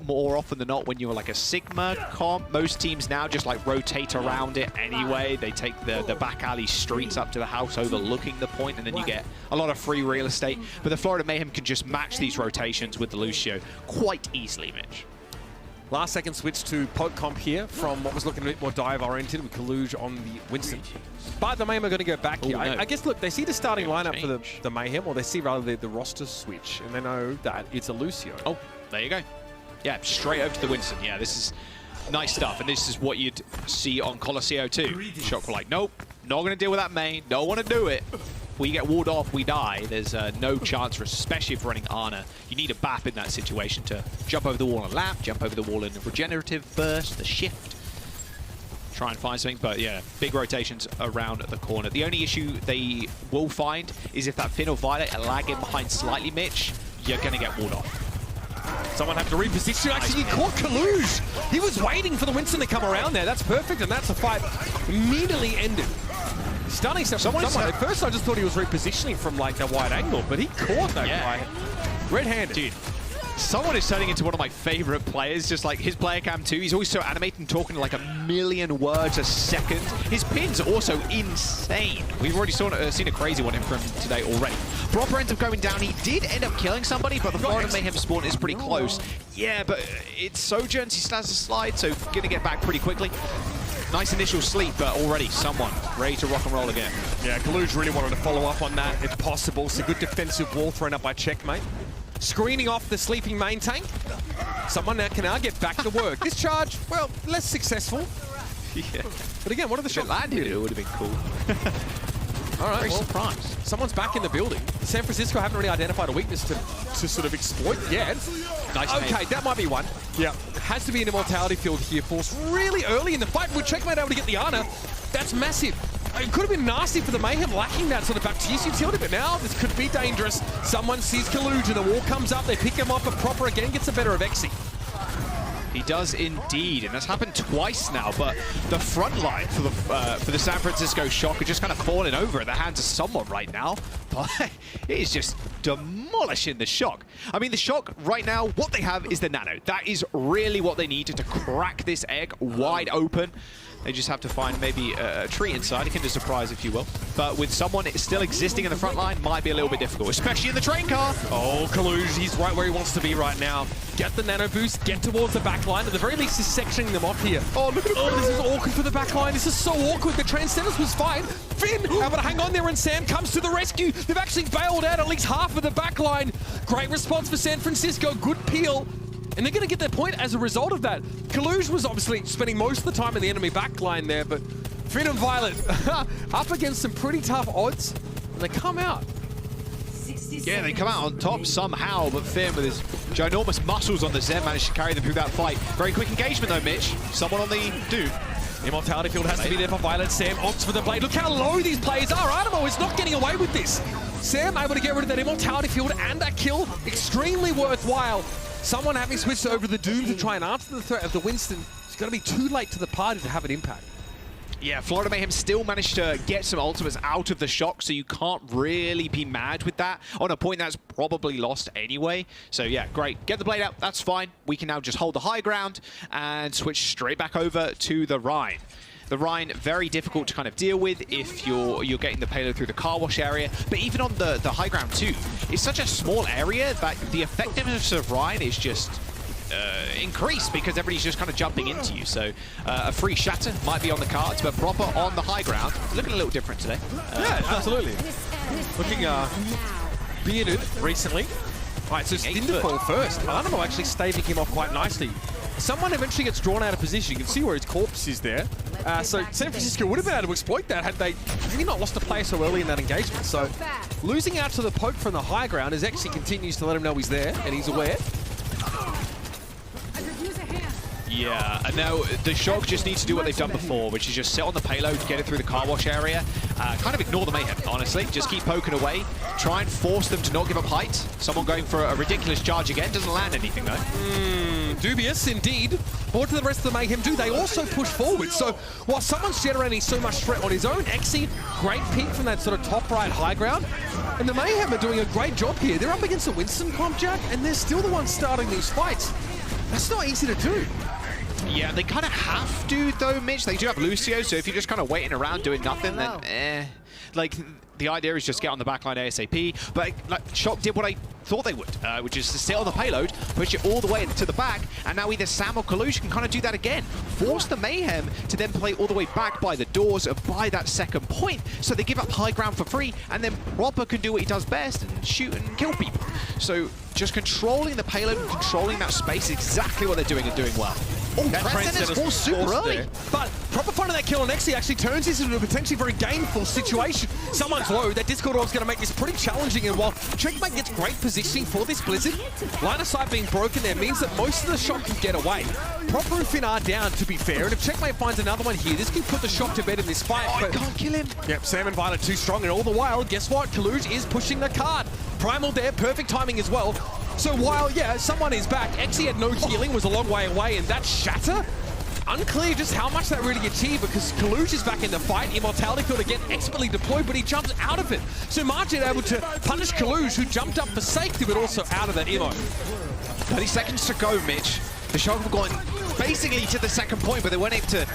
more often than not when you're like a Sigma comp. Most teams now just like rotate around it anyway. They take the back alley streets up to the house overlooking the point, and then you get a lot of free real estate. But the Florida Mayhem can just match these rotations with the Lucio quite easily, Mitch. Last second switch to poke comp here from what was looking a bit more dive oriented with Kalush on the Winston. But the Mayhem are going to go back here. No. I guess, look, they see the starting lineup for the Mayhem, or they see rather the roster switch, and they know that it's a Lucio. Oh, there you go. Yeah, straight over to the Winston. Yeah, this is nice stuff, and this is what you'd see on Colosseo too. Shock were like, nope, not going to deal with that main. Don't want to do it. We get walled off, we die. There's no chance for us, especially if running Ana. You need a BAP in that situation to jump over the wall on a lap, jump over the wall in a regenerative burst, the shift. Try and find something, but yeah, big rotations around the corner. The only issue they will find is if that Finn or Violet are lagging behind slightly, Mitch, you're going to get walled off. Someone had to reposition. Actually, he caught Kalush. He was waiting for the Winston to come around there. That's perfect, and that's a fight immediately ended. Stunning stuff. Someone at first I just thought he was repositioning from like a wide angle, but he caught that guy red-handed. Dude, someone is turning into one of my favorite players, just like his player cam too. He's always so animated and talking like a million words a second. His pins are also insane. We've already seen a crazy one in from today already. Proper ends up going down. He did end up killing somebody, but the Florida Mayhem spawn is pretty close. Yeah, but it's Sojourns. He still has a slide, so gonna get back pretty quickly. Nice initial sleep, but already someone ready to rock and roll again. Yeah, Kalush really wanted to follow up on that if possible. It's a good defensive wall thrown up by Checkmate. Screening off the sleeping main tank. Someone now can now get back to work. This charge, well, less successful. Yeah. But again, what are the If it shots? landed, it would have been cool. All right, Very well, surprised. someone's back in the building. San Francisco haven't really identified a weakness to sort of exploit yet. Nice Okay, name. that might be one. Yeah. Has to be an immortality field here, forced really early in the fight. With Checkmate able to get the Ana, that's massive. It could have been nasty for the Mayhem, lacking that sort of Baptiste utility, but now this could be dangerous. Someone sees Colosseo, the wall comes up, they pick him up, but Proper again gets the better of Exi. He does indeed, and that's happened twice now, but the front line for the San Francisco Shock are just kind of falling over at the hands of someone right now. But it is just demolishing the Shock. I mean, the Shock right now, what they have is the Nano. That is really what they needed to crack this egg wide open. They just have to find maybe a tree inside. It can be a surprise, if you will. But with someone still existing in the front line, might be a little bit difficult, especially in the train car. Oh, Colosseo, he's right where he wants to be right now. Get the nano boost, get towards the back line. At the very least, he's sectioning them off here. Oh, look at him. Oh, this is awkward for the back line. This is so awkward. The Transcendence was fine. Finn able to hang on there, and Sam comes to the rescue. They've actually bailed out at least half of the back line. Great response for San Francisco. Good peel. And they're going to get their point as a result of that. Colosseo was obviously spending most of the time in the enemy backline there, but Finn and Violet up against some pretty tough odds, and they come out. Yeah, they come out on top somehow, but Finn with his ginormous muscles on the Zen managed to carry them through that fight. Very quick engagement though, Mitch. Someone on the dude. Immortality field has to be there for Violet. Sam opts for the blade. Look how low these players are. Animo is not getting away with this. Sam able to get rid of that Immortality field and that kill. Extremely worthwhile. Someone having switched over to the Doom to try and answer the threat of the Winston. It's going to be too late to the party to have an impact. Yeah, Florida Mayhem still managed to get some ultimates out of the Shock, so you can't really be mad with that on a point that's probably lost anyway. So yeah, great. Get the blade out, that's fine. We can now just hold the high ground and switch straight back over to the Rhine. The Rhine, very difficult to kind of deal with if you're getting the payload through the car wash area. But even on the high ground too, it's such a small area that the effectiveness of Rhine is just increased because everybody's just kind of jumping into you. So a free shatter might be on the cards, but Proper on the high ground, looking a little different today. Yeah, absolutely. Looking bearded recently. All right, so Stinderfall first. Animo actually staving him off quite nicely. Someone eventually gets drawn out of position. You can see where his corpse is there. So San Francisco would have been able to exploit that had they maybe not lost a player so early in that engagement. So losing out to the poke from the high ground as Exi continues to let him know he's there and he's aware. Yeah, and now the Shock just need to do what they've done before, which is just sit on the payload, get it through the car wash area, kind of ignore the Mayhem, honestly. Just keep poking away, try and force them to not give up height. Someone going for a ridiculous charge again, doesn't land anything though. Dubious indeed. What do the rest of the Mayhem do? They also push forward. So while someone's generating so much threat on his own, Exi, great pick from that sort of top right high ground. And the Mayhem are doing a great job here. They're up against the Winston comp, Jack, and they're still the ones starting these fights. That's not easy to do. Yeah, they kind of have to, though, Mitch. They do have Lucio, so if you're just kind of waiting around doing nothing, then like, the idea is just get on the backline ASAP. But like, Shock did what I thought they would, which is to sit on the payload, push it all the way to the back, and now either Sam or Colosseo can kind of do that again. Force the Mayhem to then play all the way back by the doors and by that second point, so they give up high ground for free, and then Proper can do what he does best and shoot and kill people. So just controlling the payload and controlling that space is exactly what they're doing and doing well. Oh, that Transcendence falls super early. There. But Proper finding that kill on Exi actually turns this into a potentially very gainful situation. Someone's low. That Discord Orb's going to make this pretty challenging, and while Checkmate gets great positioning for this Blizzard, line of sight being broken there means that most of the Shock can get away. Proper and Finn are down, to be fair, and if Checkmate finds another one here, this could put the Shock to bed in this fight. Oh, I can't kill him. Yep, Sam and Violet too strong, and all the while, guess what? Colosseo is pushing the card. Primal there, perfect timing as well. So while, yeah, someone is back, Exi had no healing, was a long way away, and that shatter? Unclear just how much that really achieved because Coloseo's back in the fight. Immortality field again expertly deployed, but he jumps out of it. So Margin able to punish Colosseo, who jumped up for safety, but also out of that Immo. 30 seconds to go, Mitch. The Shock have gone basically to the second point, but they weren't able to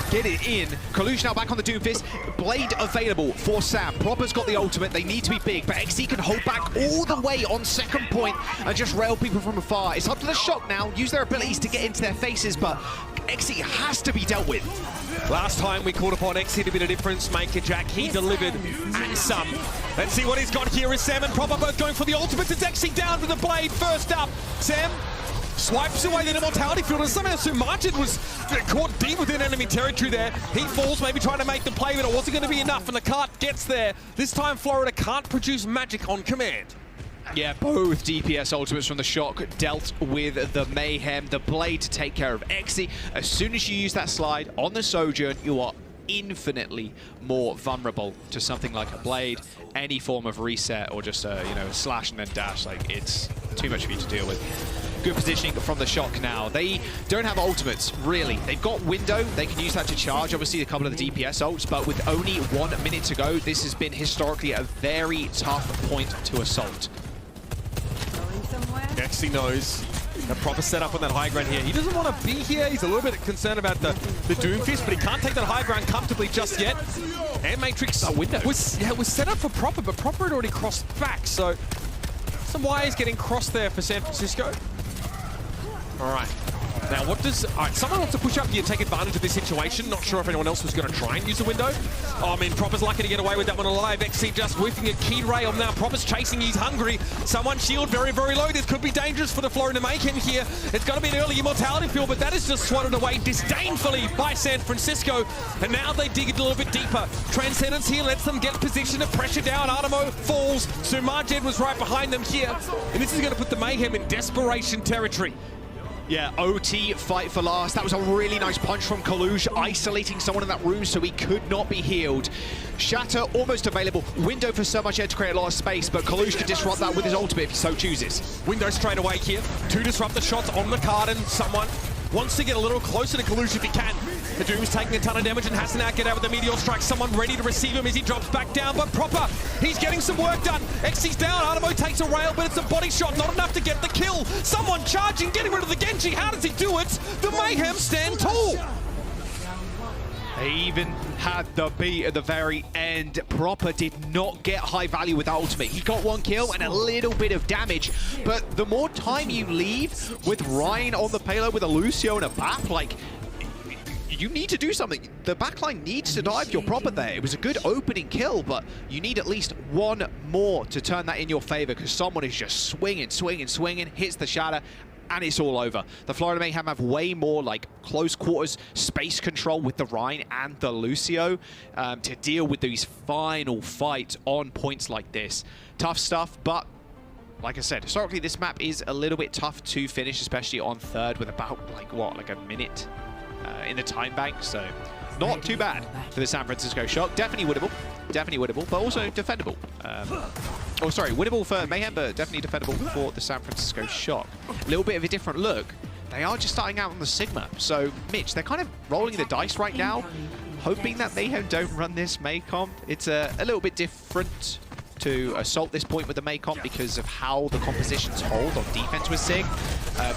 get it in. Colosseo now back on the Doomfist. Blade available for Sam. Proper's got the ultimate. They need to be big, but XC can hold back all the way on second point and just rail people from afar. It's up to the Shock now. Use their abilities to get into their faces, but XC has to be dealt with. Last time we called upon XC to be the difference maker, Jack. He delivered and some. Let's see what he's got here. Is Sam and Proper both going for the ultimate. It's XC down to the blade. First up, Sam swipes away the immortality field, and somehow Sumajid was caught deep within enemy territory there. He falls, maybe trying to make the play, but it wasn't going to be enough, and the cart gets there. This time Florida can't produce magic on command. Yeah, both DPS ultimates from the Shock dealt with the Mayhem, the Blade to take care of Exi. As soon as you use that slide on the Sojourn, you are infinitely more vulnerable to something like a Blade, any form of reset, or just a, you know, slash and then dash. Like, it's too much for you to deal with. Good positioning from the Shock now. They don't have ultimates, really. They've got window. They can use that to charge, obviously, a couple of the DPS ults, but with only 1 minute to go, this has been historically a very tough point to assault. Exi knows the proper setup on that high ground here. He doesn't want to be here. He's a little bit concerned about the Doomfist, but he can't take that high ground comfortably just yet. And Matrix was set up for Proper, but Proper had already crossed back, so some wires getting crossed there for San Francisco. All right. Now, what does... All right, someone wants to push up here, take advantage of this situation. Not sure if anyone else was going to try and use the window. Oh, I mean, Proper's lucky to get away with that one alive. XC just whiffing a key ray on now. Proper's chasing, he's hungry. Someone shield very, very low. This could be dangerous for the Florida Mayhem here. It's got to be an early immortality field, but that is just swatted away disdainfully by San Francisco. And now they dig it a little bit deeper. Transcendence here lets them get position to pressure down. Artemo falls. Sumajid was right behind them here. And this is going to put the Mayhem in desperation territory. Yeah, OT, fight for last. That was a really nice punch from Colosseo, isolating someone in that room so he could not be healed. Shatter almost available. Window for Sumajid to create a lot of space, but Colosseo can disrupt that with his ultimate if he so chooses. Window straight away here. 2 disruptor shots on the card, and someone wants to get a little closer to Colosseo if he can. The Doom's taking a ton of damage and has to now get out with the Meteor Strike. Someone ready to receive him as he drops back down, but Proper, he's getting some work done. Xy's down, Artemo takes a rail, but it's a body shot, not enough to get the kill. Someone charging, getting rid of the Genji. How does he do it? The Mayhem stand tall. They even had the beat at the very end. Proper did not get high value with ultimate. He got 1 kill and a little bit of damage, but the more time you leave with Ryan on the payload with a Lucio and a BAP, like, you need to do something. The backline needs to dive your Proper there. It was a good opening kill, but you need at least 1 more to turn that in your favor, because someone is just swinging, hits the shatter, and it's all over. The Florida Mayhem have way more like close quarters space control with the Rhine and the Lucio to deal with these final fights on points like this. Tough stuff, but like I said, historically this map is a little bit tough to finish, especially on third with about like a minute in the time bank, so not too bad for the San Francisco Shock. Definitely winnable, but also defendable. Oh, sorry, winnable for Mayhem, but definitely defendable for the San Francisco Shock. A little bit of a different look. They are just starting out on the Sigma, so Mitch, they're kind of rolling the dice right now, hoping that Mayhem don't run this May comp. It's a little bit different to assault this point with the May comp because of how the compositions hold on defense with Sig.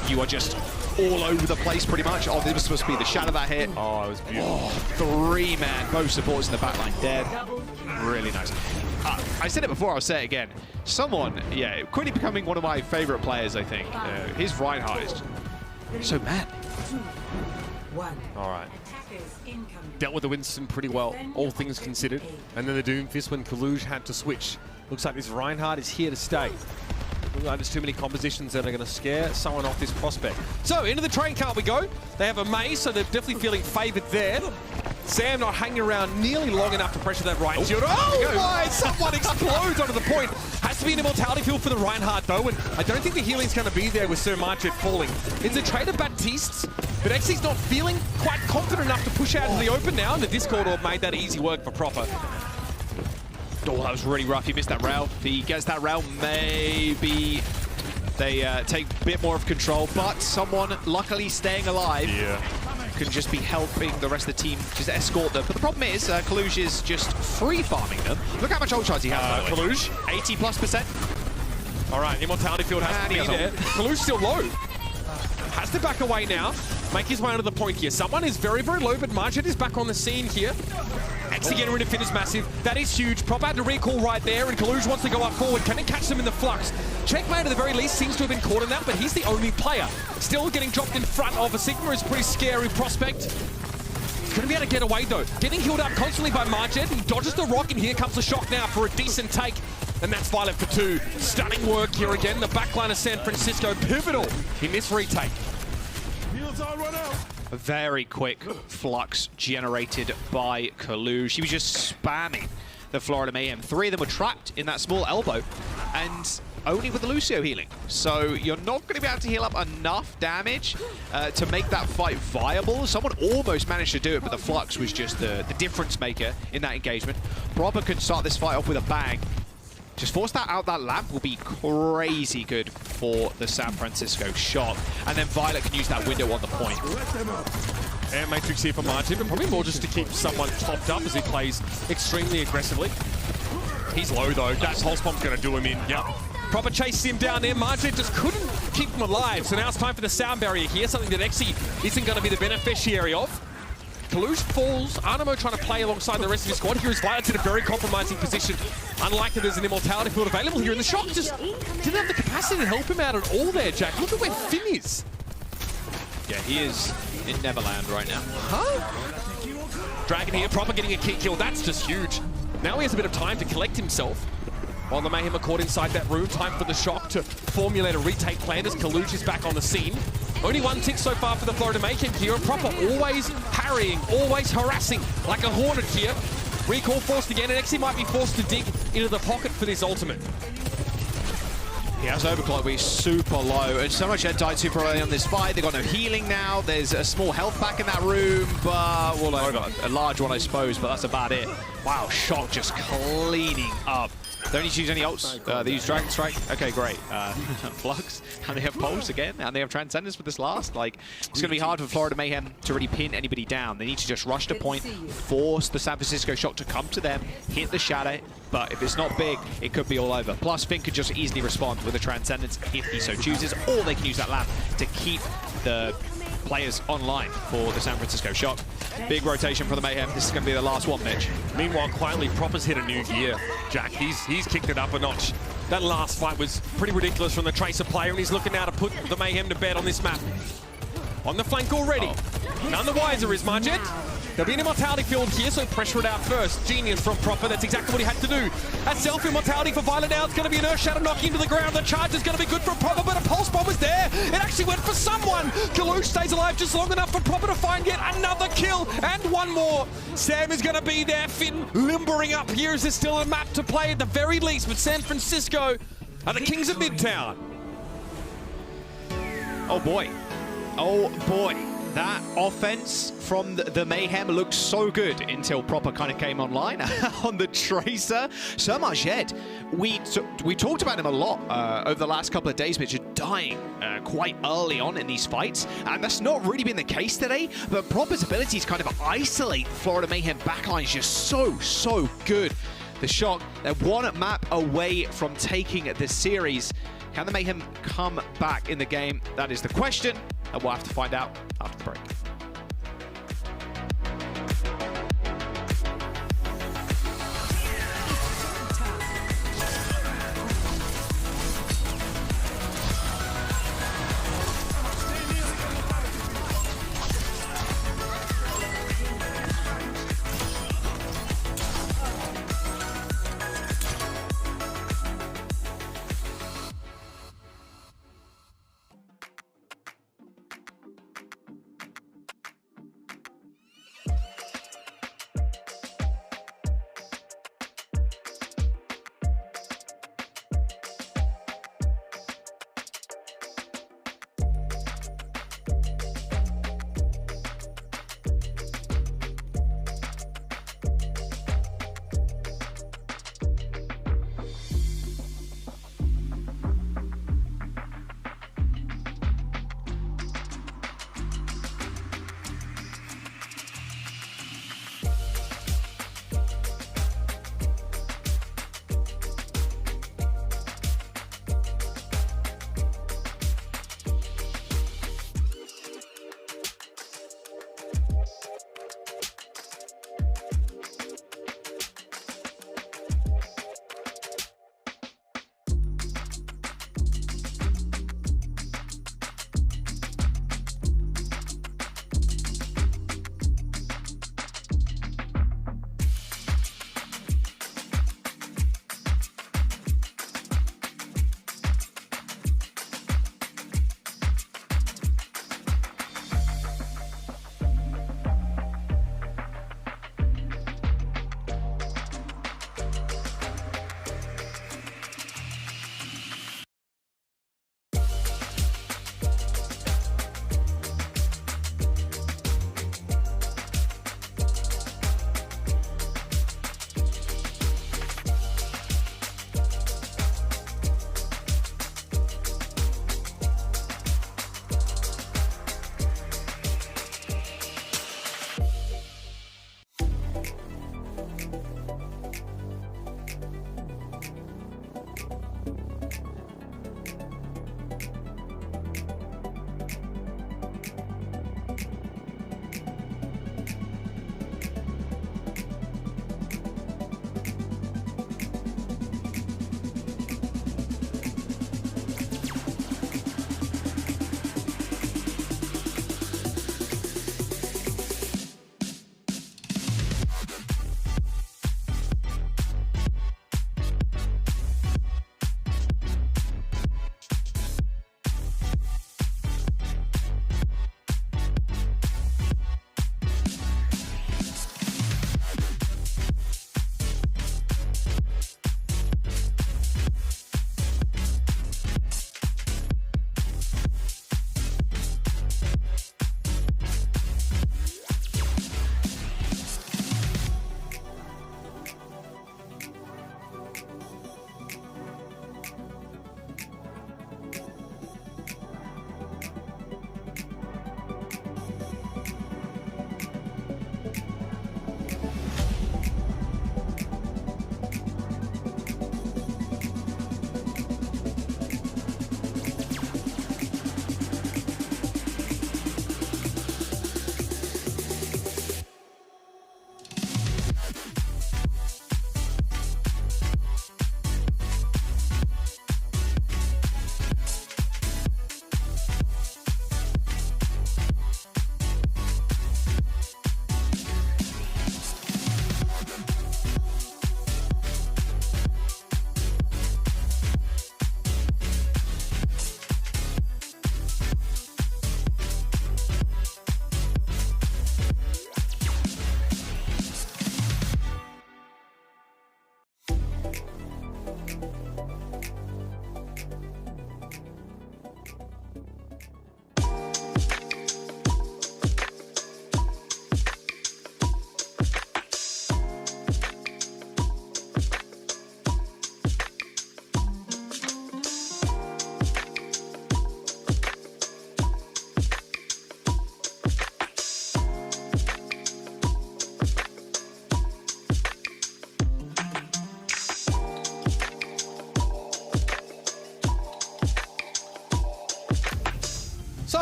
You are just all over the place pretty much. Oh, this was supposed to be the shadow that hit. Oh, it was beautiful. Oh, 3-man, both supporters in the backline dead. Really nice. I said it before, I'll say it again. Someone, yeah, quickly becoming one of my favorite players, I think. His Reinhardt is so mad. All right. Dealt with the Winston pretty well, all things considered. And then the Doomfist when Colosseo had to switch. Looks like this Reinhardt is here to stay. Looks like there's too many compositions that are going to scare someone off this prospect. So, into the train car we go. They have a maze, so they're definitely feeling favoured there. Sam not hanging around nearly long enough to pressure that right shield. Oh my! Someone explodes onto the point. Has to be an immortality field for the Reinhardt though, and I don't think the healing's going to be there with Sumajid falling. It's a trade of Baptiste's, but Xy's not feeling quite confident enough to push out into the open now, and the Discord orb made that easy work for Proper. Oh, that was really rough. He missed that rail. If he gets that rail, maybe they take a bit more of control, but someone luckily staying alive. Yeah. Can just be helping the rest of the team just escort them. But the problem is, Colosseo is just free farming them. Look how much ult charge he has, by the way. Colosseo, 80+%. All right, immortality field has to be there. Colosseo still low. Has to back away now. Make his way onto the point here. Someone is very, very low, but Margit is back on the scene here. Actually getting rid of Finn is massive. That is huge. Proper had to recall right there, and Colosseo wants to go up forward. Can it catch them in the flux? Checkmate at the very least seems to have been caught in that, but he's the only player. Still getting dropped in front of a Sigma is a pretty scary prospect. Gonna be able to get away though. Getting healed up constantly by Margit. He dodges the rock, and here comes the Shock now for a decent take. And that's Violet for 2. Stunning work here again. The backline of San Francisco, pivotal in this retake. A very quick flux generated by Colosseo. He was just spamming the Florida Mayhem. 3 of them were trapped in that small elbow, and only with the Lucio healing. So you're not going to be able to heal up enough damage to make that fight viable. Someone almost managed to do it, but the flux was just the difference maker in that engagement. Proper could start this fight off with a bang. Just force that out, that lamp will be crazy good for the San Francisco Shock. And then Violet can use that window on the point. And Matrix here for Martin, but probably more just to keep someone topped up as he plays extremely aggressively. He's low though, that pulse bomb's going to do him in. Yep. Proper chase him down there. Martin just couldn't keep him alive. So now it's time for the sound barrier here, something that Exi isn't going to be the beneficiary of. Colosseo falls. Animo trying to play alongside the rest of his squad. Here is Violet in a very compromising position. Unlikely there's an immortality field available here. And the Shock just didn't have the capacity to help him out at all there, Jack. Look at where Finn is. Yeah, he is in Neverland right now. Huh? Dragon here, Proper getting a key kill. That's just huge. Now he has a bit of time to collect himself. While the Mayhem are caught inside that room, time for the Shock to formulate a retake plan as Colosseo is back on the scene. Only 1 tick so far for the Florida Mayhem here. And Proper always parrying, always harassing like a Hornet here. Recall forced again, and Exi might be forced to dig into the pocket for this ultimate. He has overclock, but he's super low. And so much Ed died super early on this fight. They've got no healing now. There's a small health back in that room, but, well, a large one, I suppose, but that's about it. Wow, Shock just cleaning up. Don't need to use any ults. They use Dragon Strike. Okay, great. Flux. And they have Pulse again. And they have Transcendence with this last. Like, it's going to be hard for Florida Mayhem to really pin anybody down. They need to just rush to point, force the San Francisco Shock to come to them, hit the shadow. But if it's not big, it could be all over. Plus, Finn could just easily respond with a Transcendence if he so chooses. Or they can use that lamp to keep the players online for the San Francisco Shock. Big rotation for the Mayhem. This is going to be the last one, Mitch. Meanwhile, quietly, Proper's hit a new gear. Jack, he's kicked it up a notch. That last fight was pretty ridiculous from the Tracer player, and he's looking now to put the Mayhem to bed on this map. On the flank already. None the wiser is Marjet. There'll be an immortality field here, so pressure it out first. Genius from Proper, that's exactly what he had to do. That self-immortality for Violet now, it's going to be an Earth Shatter knocking into the ground. The charge is going to be good for Proper, but a Pulse Bomb was there. It actually went for someone. Colosseo stays alive just long enough for Proper to find yet another kill, and one more. Sam is going to be there. Finn limbering up here. Is there still a map to play at the very least? But San Francisco are the kings of Midtown. Oh boy. Oh boy. That offense from the Mayhem looked so good until Proper kind of came online on the Tracer. So much Ed. We talked about him a lot over the last couple of days, but just dying quite early on in these fights. And that's not really been the case today, but Proper's ability to kind of isolate Florida Mayhem backline is just so good. The Shock, they're one map away from taking the series. Can the Mayhem come back in the game? That is the question, and we'll have to find out after the break.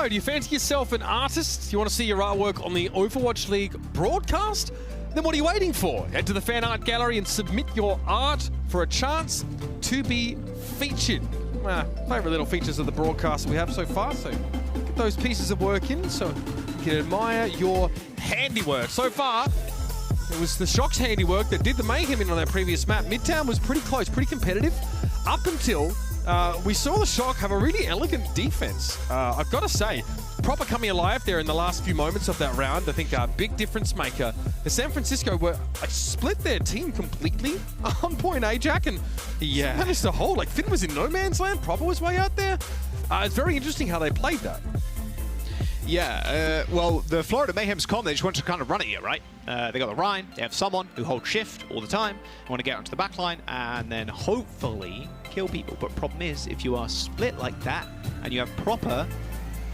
So, do you fancy yourself an artist? Do you want to see your artwork on the Overwatch League broadcast? Then what are you waiting for? Head to the fan art gallery and submit your art for a chance to be featured. Favorite little features of the broadcast we have so far, so get those pieces of work in so you can admire your handiwork. So far, it was the Shock's handiwork that did the Mayhem in on their previous map. Midtown was pretty close, pretty competitive, up until we saw the Shock have a really elegant defense. I've got to say, proper coming alive there in the last few moments of that round. I think a big difference maker. The San Francisco were split their team completely on point A, Jack, and managed to hold. Like, Finn was in no man's land, Proper was way out there. It's very interesting how they played that. Yeah, well, the Florida Mayhem's they just want to kind of run it here, right? They got the Ryan, they have someone who holds shift all the time, want to get onto the back line, and then hopefully kill people. But problem is, if you are split like that, and you have Proper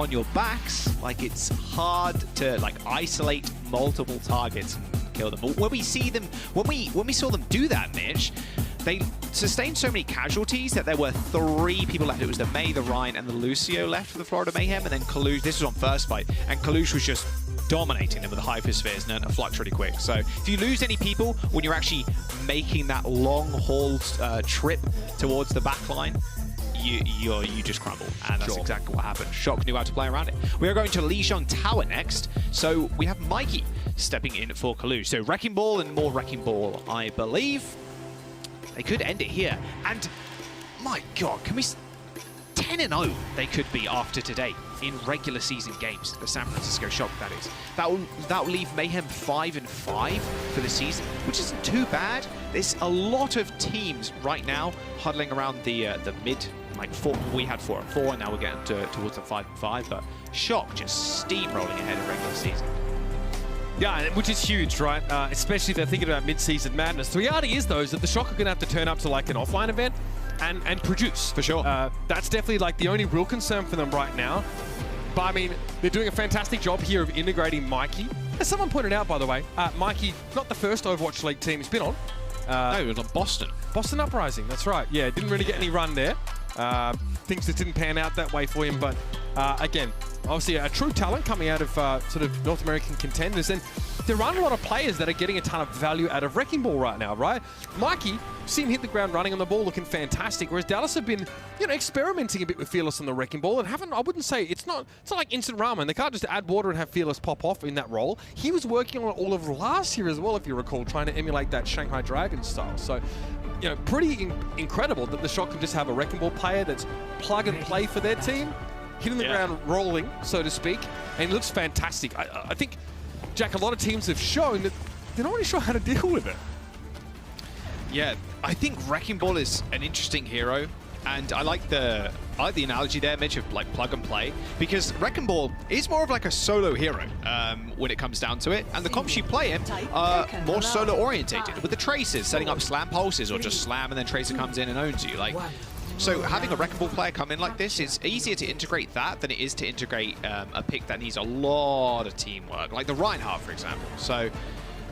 on your backs, like, it's hard to like isolate multiple targets and kill them. But when we see them, when we saw them do that, Mitch, they sustained so many casualties that there were 3 people left. It was the May, the Ryan, and the Lucio left for the Florida Mayhem, and then Colosseo, this was on first fight, and Colosseo was just dominating them with the Hyperspheres and a flux really quick. So if you lose any people when you're actually making that long haul trip towards the back line, you just crumble, and that's exactly what happened. Shock knew how to play around it. We are going to Lijiang Tower next, so we have Mikey stepping in for Colosseo. So Wrecking Ball and more Wrecking Ball, I believe. They could end it here, and my God, can we... 10-0 they could be after today in regular season games, the San Francisco Shock, that is. That will leave Mayhem 5-5 for the season, which isn't too bad. There's a lot of teams right now huddling around the mid, like 4. We had 4-4, and now we're getting towards the 5-5, but Shock just steamrolling ahead of regular season. Yeah, which is huge, right? Especially if they're thinking about Midseason Madness. The reality is, though, is that the Shock are going to have to turn up to like an offline event and produce. For sure. That's definitely like the only real concern for them right now. But I mean, they're doing a fantastic job here of integrating Mikey. As someone pointed out, by the way, Mikey, not the first Overwatch League team he's been on. No, it was on Boston. Boston Uprising, that's right. Yeah, didn't really get any run there. Things that didn't pan out that way for him, but again, obviously a true talent coming out of sort of North American contenders, and there aren't a lot of players that are getting a ton of value out of Wrecking Ball right now, right? Mikey, see him hit the ground running on the ball, looking fantastic, whereas Dallas have been, you know, experimenting a bit with Fearless on the Wrecking Ball, and I wouldn't say, it's not like instant ramen. They can't just add water and have Fearless pop off in that role. He was working on it all of last year as well, if you recall, trying to emulate that Shanghai Dragon style. So, you know, pretty incredible that the Shock can just have a Wrecking Ball player that's plug and play for their team, hitting the ground rolling, so to speak, and it looks fantastic. I think, Jack, a lot of teams have shown that they're not really sure how to deal with it. Yeah, I think Wrecking Ball is an interesting hero, and I like the analogy there, Mitch, of like plug and play, because Wrecking Ball is more of like a solo hero when it comes down to it, and the comps you play him are more solo orientated, with the Traces setting up slam pulses or just slam and then Tracer comes in and owns you. Like, so having a Wrecking Ball player come in like this is easier to integrate that than it is to integrate a pick that needs a lot of teamwork, like the Reinhardt, for example. So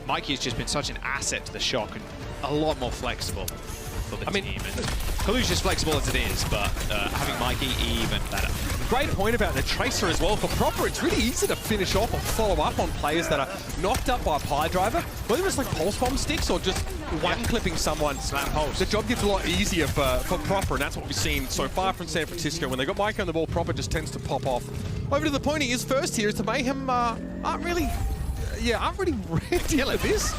Mikey's just been such an asset to the Shock and a lot more flexible for the team. And Colosseo's as flexible as it is, but having Mikey even better. Great point about the Tracer as well. For Proper, it's really easy to finish off or follow up on players that are knocked up by a pie driver, whether it's like pulse bomb sticks or just one-clipping someone. Slam pulse. The job gets a lot easier for Proper, and that's what we've seen so far from San Francisco. When they got Mikey on the ball, Proper just tends to pop off. Over to the point he is first here is the Mayhem aren't really ready at this.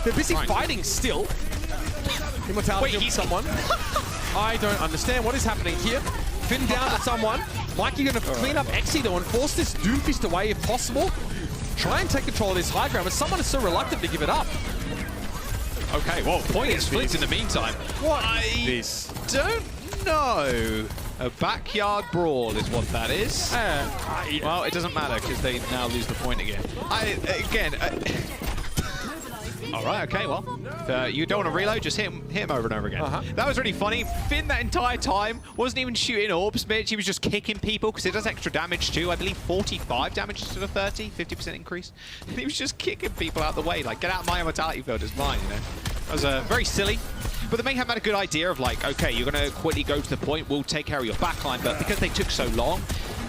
They're busy fighting still. Immortality of someone. I don't understand what is happening here. Finn down to someone. Mikey going to clean up Exy though and force this Doomfist away if possible. Try and take control of this high ground, but someone is so reluctant to give it up. Okay, well, point is Flint in the meantime. What I don't know. A backyard brawl is what that is. Well, it doesn't matter because they now lose the point again. All right, okay, well, you don't want to reload, just hit him over and over again. That was really funny. Finn that entire time wasn't even shooting orbs, Mitch. He was just kicking people because it does extra damage too. I believe 45 damage to the 30, 50% increase. He was just kicking people out the way, like, get out of my immortality field, it's mine, you know. That was very silly. But the Mayhem had a good idea of like, okay, you're going to quickly go to the point, we'll take care of your backline, but because they took so long,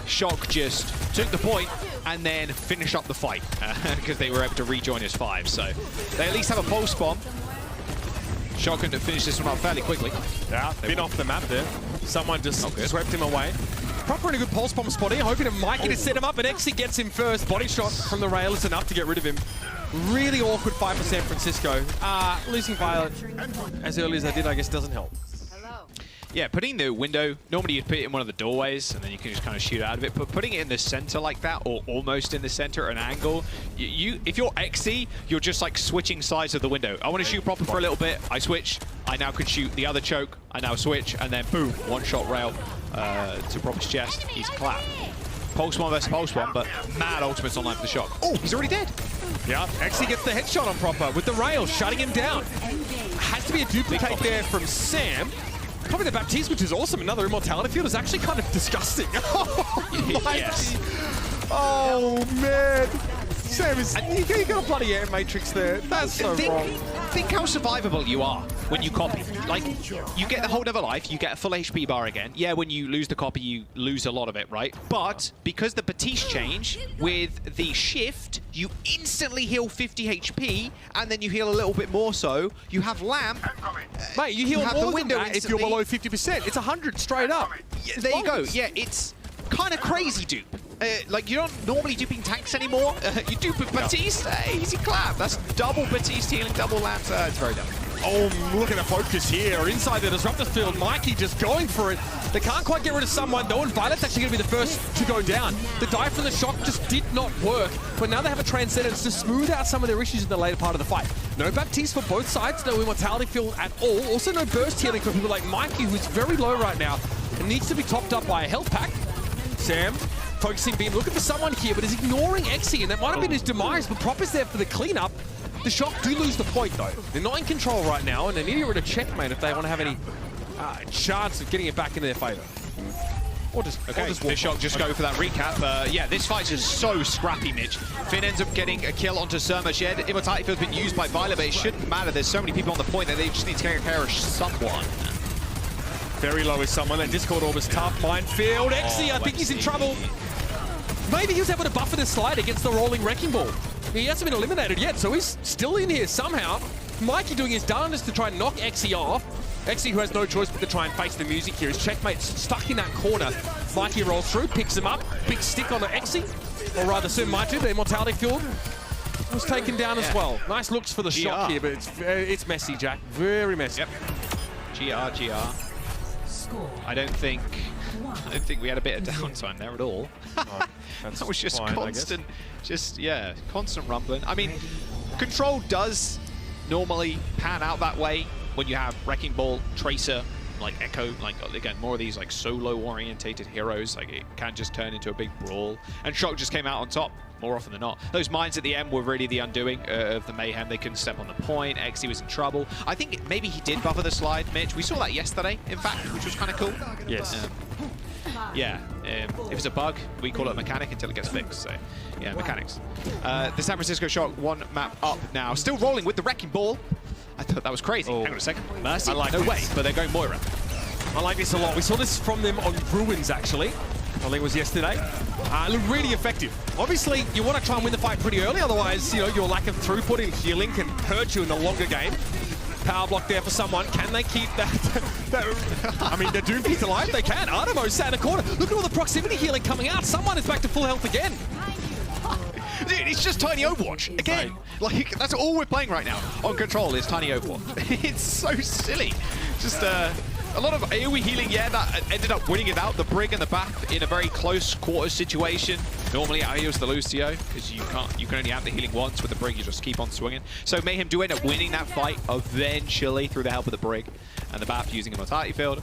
Shock just took the point and then finished up the fight because they were able to rejoin as 5. So they at least have a pulse bomb. Shock can finish this one up fairly quickly. Yeah, been off the map there. Someone just swept him away. Proper in a good pulse bomb spot here, hoping to Mikey to set him up, and Exy gets him first. Body shot from the rail is enough to get rid of him. Really awkward fight for San Francisco. Losing Violet as early as they did, I guess, doesn't help. Yeah, putting the window, normally you'd put it in one of the doorways and then you can just kind of shoot out of it, but putting it in the center like that, or almost in the center, an angle, if you're XC, you're just like switching sides of the window. I want to shoot proper for a little bit, I switch, I now can shoot the other choke, I now switch, and then boom, one-shot rail to Proper's chest, he's clapped. Pulse one versus Pulse one, but mad ultimates online for the Shock. Oh, he's already dead. Yeah, XC gets the headshot on Proper with the rail, shutting him down. Has to be a duplicate there from Sam. Probably the Baptiste, which is awesome. Another immortality field is actually kind of disgusting. Yes. Oh, man. Sam, you got a bloody air matrix there. That's so wrong. Think how survivable you are when you copy. Like, you get the whole other life, you get a full HP bar again. Yeah, when you lose the copy, you lose a lot of it, right? But because the Baptiste change, with the shift, you instantly heal 50 HP, and then you heal a little bit more so. You have Lamp. Mate, you heal have more the window than that if you're below 50%. It's 100 straight up. Yeah, there you go. Yeah, it's kind of crazy dupe. Like, you're not normally duping tanks anymore. You dupe Baptiste, easy clap. That's double Baptiste healing, double Lamp. It's very dumb. Oh, look at the focus here. Inside the disruptor field, Mikey just going for it. They can't quite get rid of someone, though, and Violet's actually going to be the first to go down. The dive from the Shock just did not work, but now they have a Transcendence to smooth out some of their issues in the later part of the fight. No Baptiste for both sides, no immortality field at all. Also no burst healing for people like Mikey, who's very low right now and needs to be topped up by a health pack. Sam focusing beam, looking for someone here, but is ignoring Exy, and that might have been his demise, but Prop is there for the cleanup. The Shock do lose the point, though. They're not in control right now, and they need to get rid of checkmate if they want to have any chance of getting it back into their favor. Or just, the Shock just go for that recap. Yeah, this fight is so scrappy, Mitch. Finn ends up getting a kill onto Surma Shed. Immortality Field's been used by Violet, but it shouldn't matter. There's so many people on the point that they just need to take care of someone. Very low is someone. That Discord Orb is tough. Minefield. Exy, I think he's in trouble. Maybe he was able to buffer the slide against the rolling Wrecking Ball. He hasn't been eliminated yet, so he's still in here somehow. Mikey doing his darndest to try and knock Exy off. Exy, who has no choice but to try and face the music here. His checkmate's stuck in that corner. Mikey rolls through, picks him up. Big stick on the Exy. Or rather, soon might do. The Immortality Field was taken down as well. Nice looks for the Shock here, but it's messy, Jack. Very messy. Yep. GR. I don't think we had a bit of downtime there at all. That was just constant, constant rumbling. I mean, Control does normally pan out that way when you have Wrecking Ball, Tracer, like Echo, like again, more of these like solo-orientated heroes. Like it can just turn into a big brawl. And Shock just came out on top more often than not. Those mines at the end were really the undoing of the Mayhem. They couldn't step on the point. Exy was in trouble. I think maybe he did buffer the slide, Mitch. We saw that yesterday, in fact, which was kind of cool. Yes. If it's a bug, we call it a mechanic until it gets fixed. So, yeah, mechanics. The San Francisco Shock, one map up now. Still rolling with the Wrecking Ball. I thought that was crazy. Hang on a second. Mercy? No way, but they're going Moira. I like this a lot. We saw this from them on Ruins, actually. I think it was yesterday. Looked really effective. Obviously, you want to try and win the fight pretty early, otherwise, you know, your lack of throughput in healing can hurt you in the longer game. Power block there for someone. Can they keep that? I mean, they're doomed to life. They can. Artemo's sat in a corner. Look at all the proximity healing coming out. Someone is back to full health again. Dude, it's just Tiny Overwatch. Again, like, that's all we're playing right now on Control is Tiny Overwatch. It's so silly. Just a lot of AoE healing, that ended up winning it out. The Brig and the Bath in a very close quarters situation. Normally, I use the Lucio, because you can only have the healing once. With the Brig, you just keep on swinging. So Mayhem do end up winning that fight eventually through the help of the Brig and the Bath using a Mortality Field.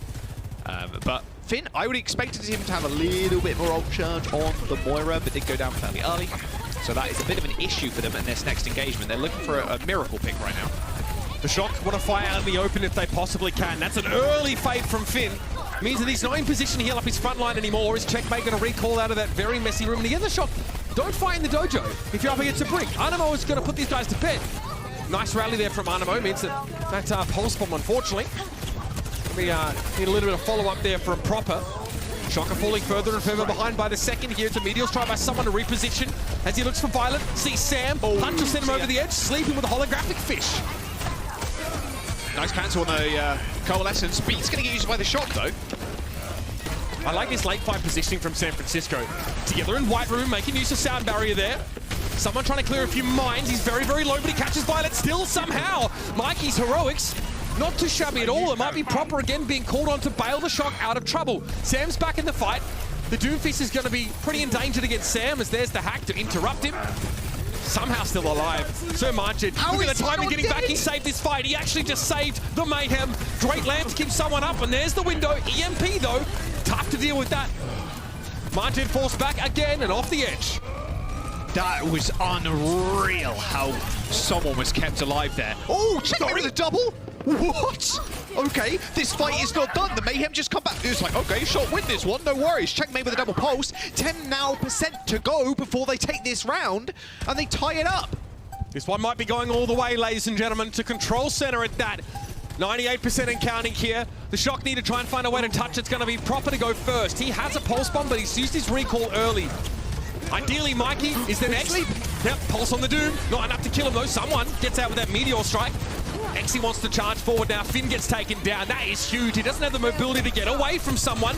But Finn, I would expect him to have a little bit more ult charge on the Moira, but did go down fairly early. So that is a bit of an issue for them in this next engagement. They're looking for a miracle pick right now. The Shock want to fire out in the open if they possibly can. That's an early fade from Finn. Means that he's not in position to heal up his front line anymore. Is checkmate going to recall out of that very messy room? And again, the Shock, don't fight in the dojo if you're up against a Brig. Animo is going to put these guys to bed. Nice rally there from Animo. Means that pulse bomb, unfortunately. We need a little bit of follow-up there for a Proper. Shocker falling further and further behind by the second here. It's a Meteor's try by someone to reposition as he looks for Violet. See Sam, Punch will send him over the edge, sleeping with a holographic fish. Nice cancel on the Coalescence. Beat's going to get used by the Shock, though. I like this late fight positioning from San Francisco. Together in White Room, making use of sound barrier there. Someone trying to clear a few mines. He's very, very low, but he catches Violet still somehow. Mikey's heroics, not too shabby at all. It might be Proper again being called on to bail the Shock out of trouble. Sam's back in the fight. The Doomfist is going to be pretty endangered against Sam as there's the hack to interrupt him. Somehow still alive. So Margin, look at the timing getting back. He saved this fight. He actually just saved the Mayhem. Great lamp to keep someone up, and there's the window. EMP though, tough to deal with that. Margin forced back again and off the edge. That was unreal how someone was kept alive there. Oh, checkmate with a double? What? Okay, this fight is not done. The Mayhem just come back. It's like, okay, Shot win this one, no worries. Checkmate with a double pulse. 10% now to go before they take this round, and they tie it up. This one might be going all the way, ladies and gentlemen, to control center at that. 98% and counting here. The Shock need to try and find a way to touch. It's going to be Proper to go first. He has a pulse bomb, but he's used his recall early. Ideally, Mikey is the next. Yep, pulse on the Doom. Not enough to kill him, though. Someone gets out with that Meteor strike. Exy wants to charge forward now. Finn gets taken down. That is huge. He doesn't have the mobility to get away from someone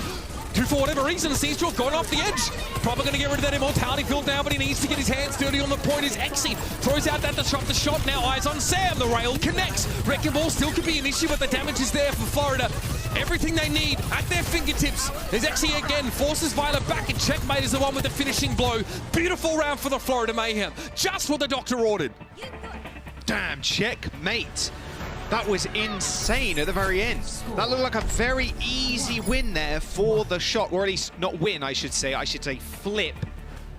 who, for whatever reason, seems to have gone off the edge. Probably going to get rid of that immortality field now, but he needs to get his hands dirty on the point as Exy throws out that disruptor shot. Now eyes on Sam. The rail connects. Wrecking Ball still could be an issue, but the damage is there for Florida. Everything they need at their fingertips. There's Exy again, forces Violet back, and Checkmate is the one with the finishing blow. Beautiful round for the Florida Mayhem. Just what the doctor ordered. Damn, Checkmate. That was insane at the very end. That looked like a very easy win there for the Shock, or at least not win, I should say flip.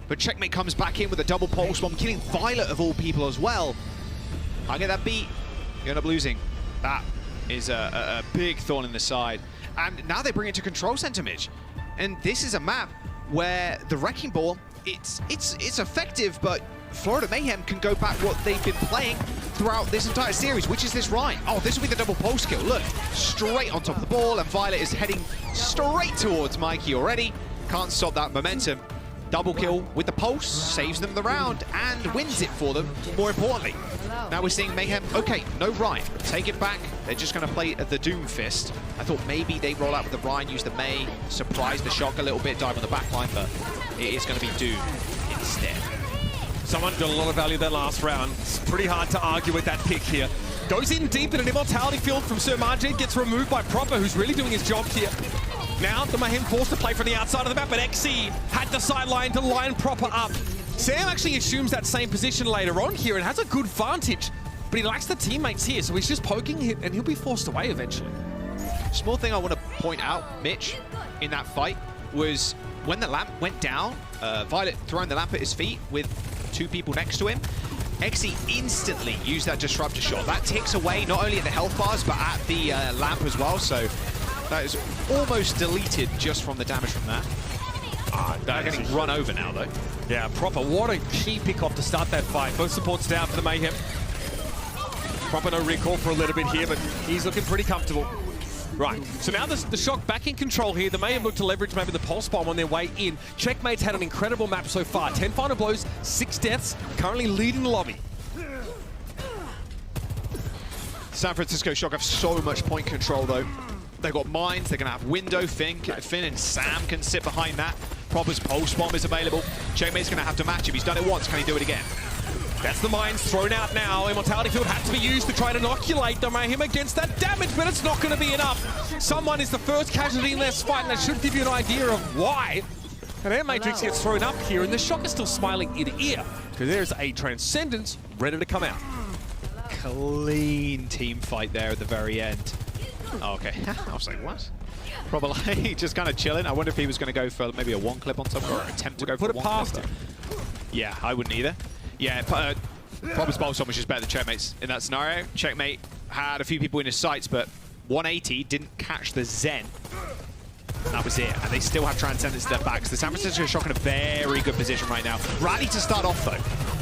But Checkmate comes back in with a double pulse bomb, killing Violet of all people as well. I get that beat, you end up losing. That is a big thorn in the side. And now they bring it to control center, Midge. And this is a map where the Wrecking Ball, it's effective, but Florida Mayhem can go back what they've been playing throughout this entire series, which is this Rhine. Oh, this will be the double pulse kill. Look, straight on top of the ball, and Violet is heading straight towards Mikey already. Can't stop that momentum. Double kill with the pulse, saves them the round, and wins it for them, more importantly. Now we're seeing Mayhem, okay, no Rhine. Take it back. They're just going to play the Doom Fist. I thought maybe they'd roll out with the Rhine, use the May, surprise the Shock a little bit, dive on the back line, but it is going to be Doom instead. Someone got a lot of value that last round. It's pretty hard to argue with that pick here. Goes in deep in an immortality field from Sir Margin, gets removed by Proper, who's really doing his job here. Now the Mayhem forced to play from the outside of the map, but XC had the sideline to line Proper up. Sam actually assumes that same position later on here and has a good vantage, but he lacks the teammates here, so he's just poking him and he'll be forced away eventually. Small thing I want to point out, Mitch, in that fight was when the lamp went down, Violet throwing the lamp at his feet with two people next to him, Exy instantly used that disruptor shot. That ticks away not only at the health bars, but at the lamp as well, so that is almost deleted just from the damage from that. They're getting run over now, though. Yeah, Proper. What a key pick-off to start that fight. Both supports down for the Mayhem. Proper no recall for a little bit here, but he's looking pretty comfortable. Right, so now the Shock back in control here. The Mayhem look to leverage maybe the pulse bomb on their way in. Checkmate's had an incredible map so far. 10 final blows, 6 deaths, currently leading the lobby. San Francisco Shock have so much point control, though. They've got mines, they're going to have window. Finn and Sam can sit behind that. Proper's pulse bomb is available. Checkmate's going to have to match him. He's done it once. Can he do it again? That's the mines thrown out now. Immortality field had to be used to try and inoculate the Mayhem against that damage, but it's not going to be enough. Someone is the first casualty in this fight, and that should give you an idea of why. And Air Matrix gets thrown up here, and the Shock is still smiling ear to ear, because there's a Transcendence ready to come out. Clean team fight there at the very end. Oh, okay. I was like, what? Probably just kind of chilling. I wonder if he was going to go for maybe a one clip on top or attempt to go for put it past him. Yeah, I wouldn't either. Yeah, Proper's pulse bomb was just better than Checkmate's in that scenario. Checkmate had a few people in his sights, but 180 didn't catch the Zen. That was it, and they still have Transcendence to their backs. The San Francisco Shock in a very good position right now. Rally to start off, though.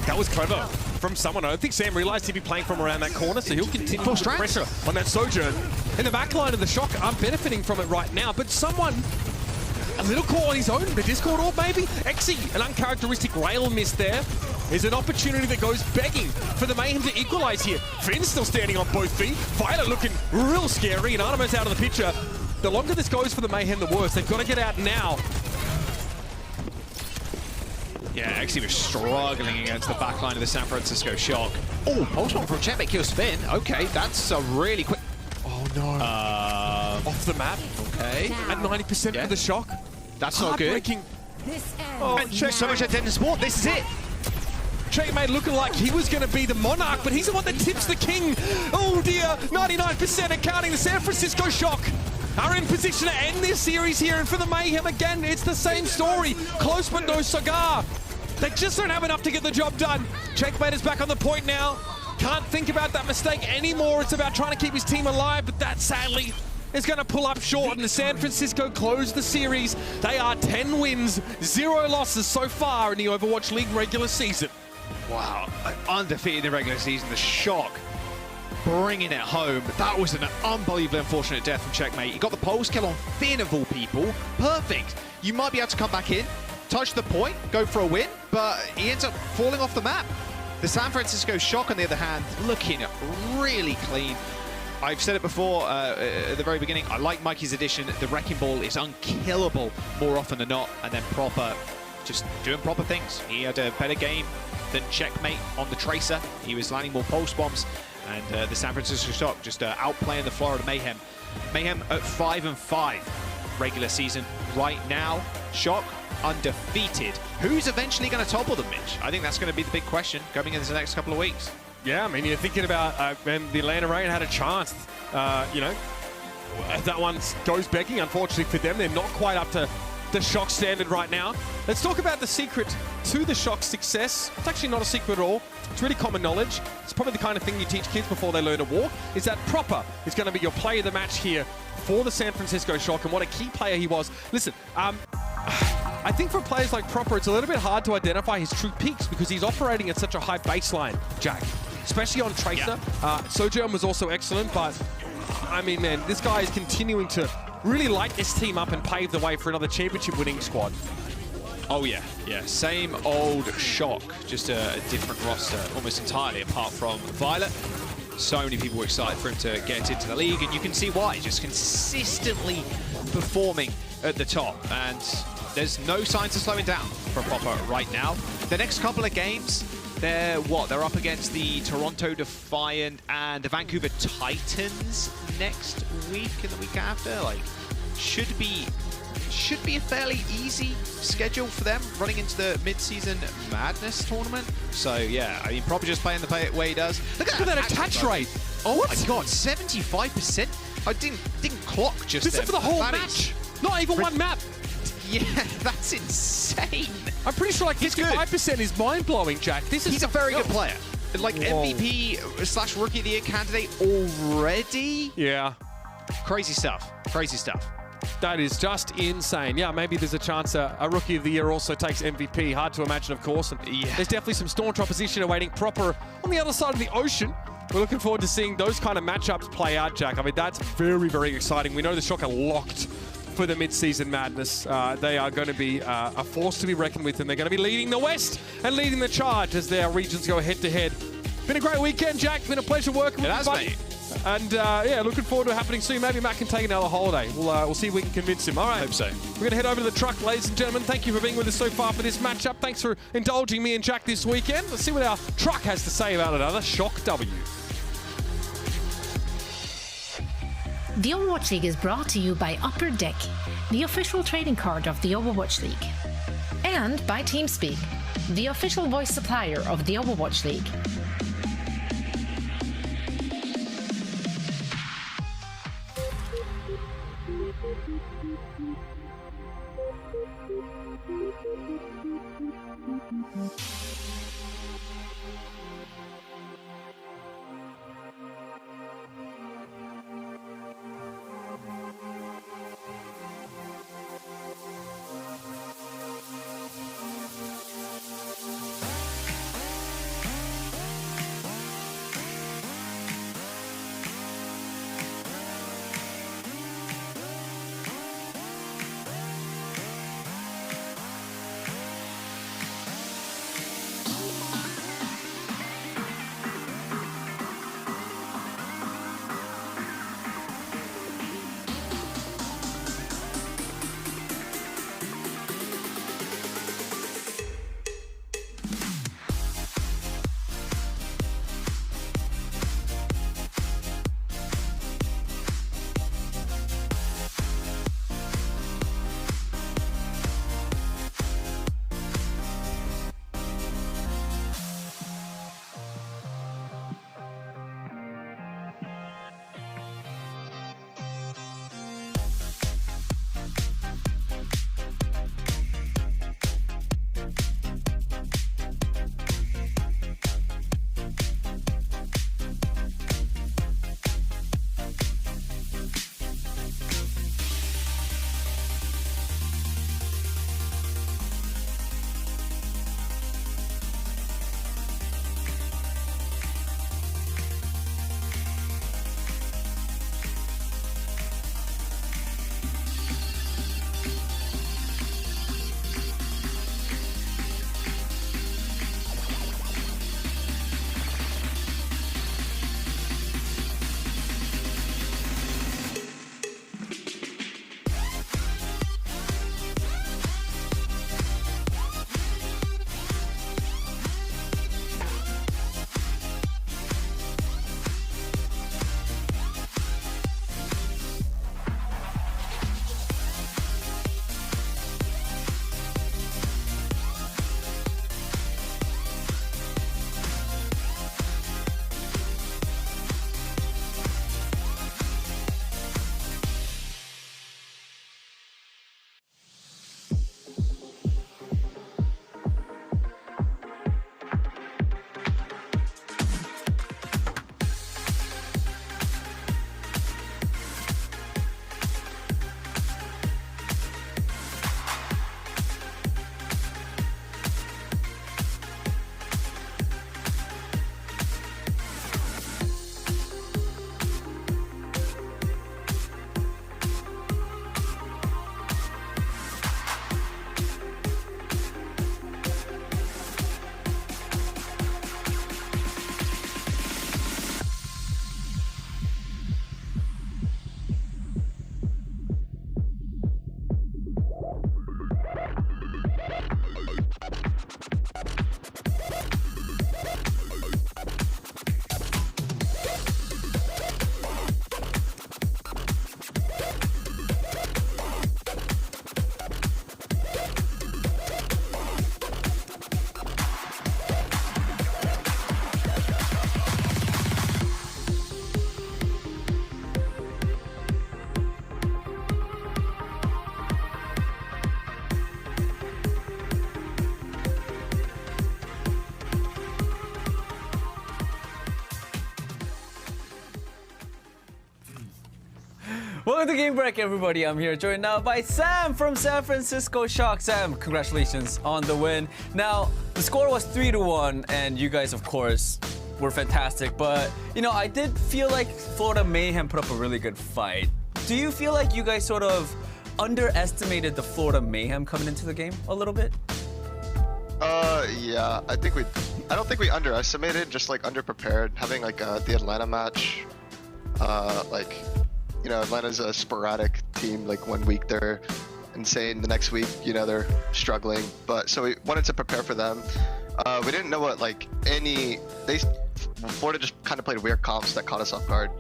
That was clever from someone. I don't think Sam realized he'd be playing from around that corner, so he'll continue to put pressure on that Sojourn. And the back line of the Shock aren't benefiting from it right now, but someone, A little call on his own, the Discord orb maybe? Exi, an uncharacteristic rail miss there. Is an opportunity that goes begging for the Mayhem to equalize here. Finn still standing on both feet. Violet looking real scary, and Artemis out of the picture. The longer this goes for the Mayhem, the worse. They've got to get out now. Yeah, Exi was struggling against the back line of the San Francisco Shock. Oh, post one from Checkmate kills Finn. Okay, that's a really quick... Oh no. Off the map. Okay. At 90% for the Shock. That's not good. Heartbreaking. Oh, so much at sport. This is it. Checkmate looking like he was going to be the monarch, but he's the one that tips the king. Oh dear, 99% accounting the San Francisco Shock are in position to end this series here, and for the Mayhem again, it's the same story. Close but no cigar. They just don't have enough to get the job done. Checkmate is back on the point now. Can't think about that mistake anymore. It's about trying to keep his team alive, but that sadly is going to pull up short, and the San Francisco close the series. They are 10 wins, 0 losses so far in the Overwatch League regular season. Wow, undefeated in the regular season. The Shock bringing it home. That was an unbelievably unfortunate death from Checkmate. He got the pulse kill on Finn of all people. Perfect. You might be able to come back in, touch the point, go for a win, but he ends up falling off the map. The San Francisco Shock, on the other hand, looking really clean. I've said it before at the very beginning, I like Mikey's addition. The Wrecking Ball is unkillable more often than not, and then Proper just doing proper things. He had a better game than Checkmate on the Tracer. He was landing more pulse bombs, and the San Francisco Shock just outplaying the Florida Mayhem. Mayhem at 5-5 regular season right now. Shock undefeated. Who's eventually going to topple them, Mitch? I think that's going to be the big question coming into the next couple of weeks. Yeah, I mean, you're thinking about when the Atlanta Rain had a chance, you know, that one goes begging. Unfortunately for them, they're not quite up to the Shock standard right now. Let's talk about the secret to the Shock's success. It's actually not a secret at all. It's really common knowledge. It's probably the kind of thing you teach kids before they learn to walk, is that Proper is going to be your player of the match here for the San Francisco Shock, and what a key player he was. Listen, I think for players like Proper, it's a little bit hard to identify his true peaks because he's operating at such a high baseline, Jack, especially on Tracer. Sojourn was also excellent, but I mean, man, this guy is continuing to really light this team up and pave the way for another championship-winning squad. Oh yeah, same old Shock, just a different roster almost entirely apart from Violet. So many people were excited for him to get into the league, and you can see why. Just consistently performing at the top, and there's no signs of slowing down for Proper right now. The next couple of games, they're up against the Toronto Defiant and the Vancouver Titans next week and the week after. Like, should be a fairly easy schedule for them running into the Midseason Madness tournament. So yeah, I mean, Proper just playing the way he does. Look at that attach rate. Oh my god, 75%. I didn't clock just This then. is for the whole That match. is- Not even one map. Yeah, that's insane. I'm pretty sure like 55% is mind-blowing, Jack. He's a very good player. Like Whoa. MVP / Rookie of the Year candidate already. Yeah. Crazy stuff. Crazy stuff. That is just insane. Yeah, maybe there's a chance a Rookie of the Year also takes MVP. Hard to imagine, of course. And there's definitely some staunch opposition awaiting Proper on the other side of the ocean. We're looking forward to seeing those kind of matchups play out, Jack. I mean, that's very, very exciting. We know the Shock are locked for the Midseason Madness. They are going to be a force to be reckoned with, and they're going to be leading the West and leading the charge as their regions go head-to-head. Been a great weekend, Jack. Been a pleasure working with you. It has, mate. And yeah, looking forward to it happening soon. Maybe Matt can take another holiday. We'll see if we can convince him. All right. Hope so. We're going to head over to the truck, ladies and gentlemen. Thank you for being with us so far for this matchup. Thanks for indulging me and Jack this weekend. Let's see what our truck has to say about another Shock W. The Overwatch League is brought to you by Upper Deck, the official trading card of the Overwatch League. And by TeamSpeak, the official voice supplier of the Overwatch League. Welcome to Game Break, everybody. I'm here joined now by Sam from San Francisco Shock. Sam, congratulations on the win. Now, the score was 3-1, and you guys, of course, were fantastic. But, you know, I did feel like Florida Mayhem put up a really good fight. Do you feel like you guys sort of underestimated the Florida Mayhem coming into the game a little bit? Yeah, I don't think we underestimated, just like underprepared. Having like the Atlanta match, like, you know, Atlanta's a sporadic team. Like 1 week they're insane, the next week, you know, they're struggling. But so we wanted to prepare for them. We didn't know what like Florida just kind of played weird comps that caught us off guard,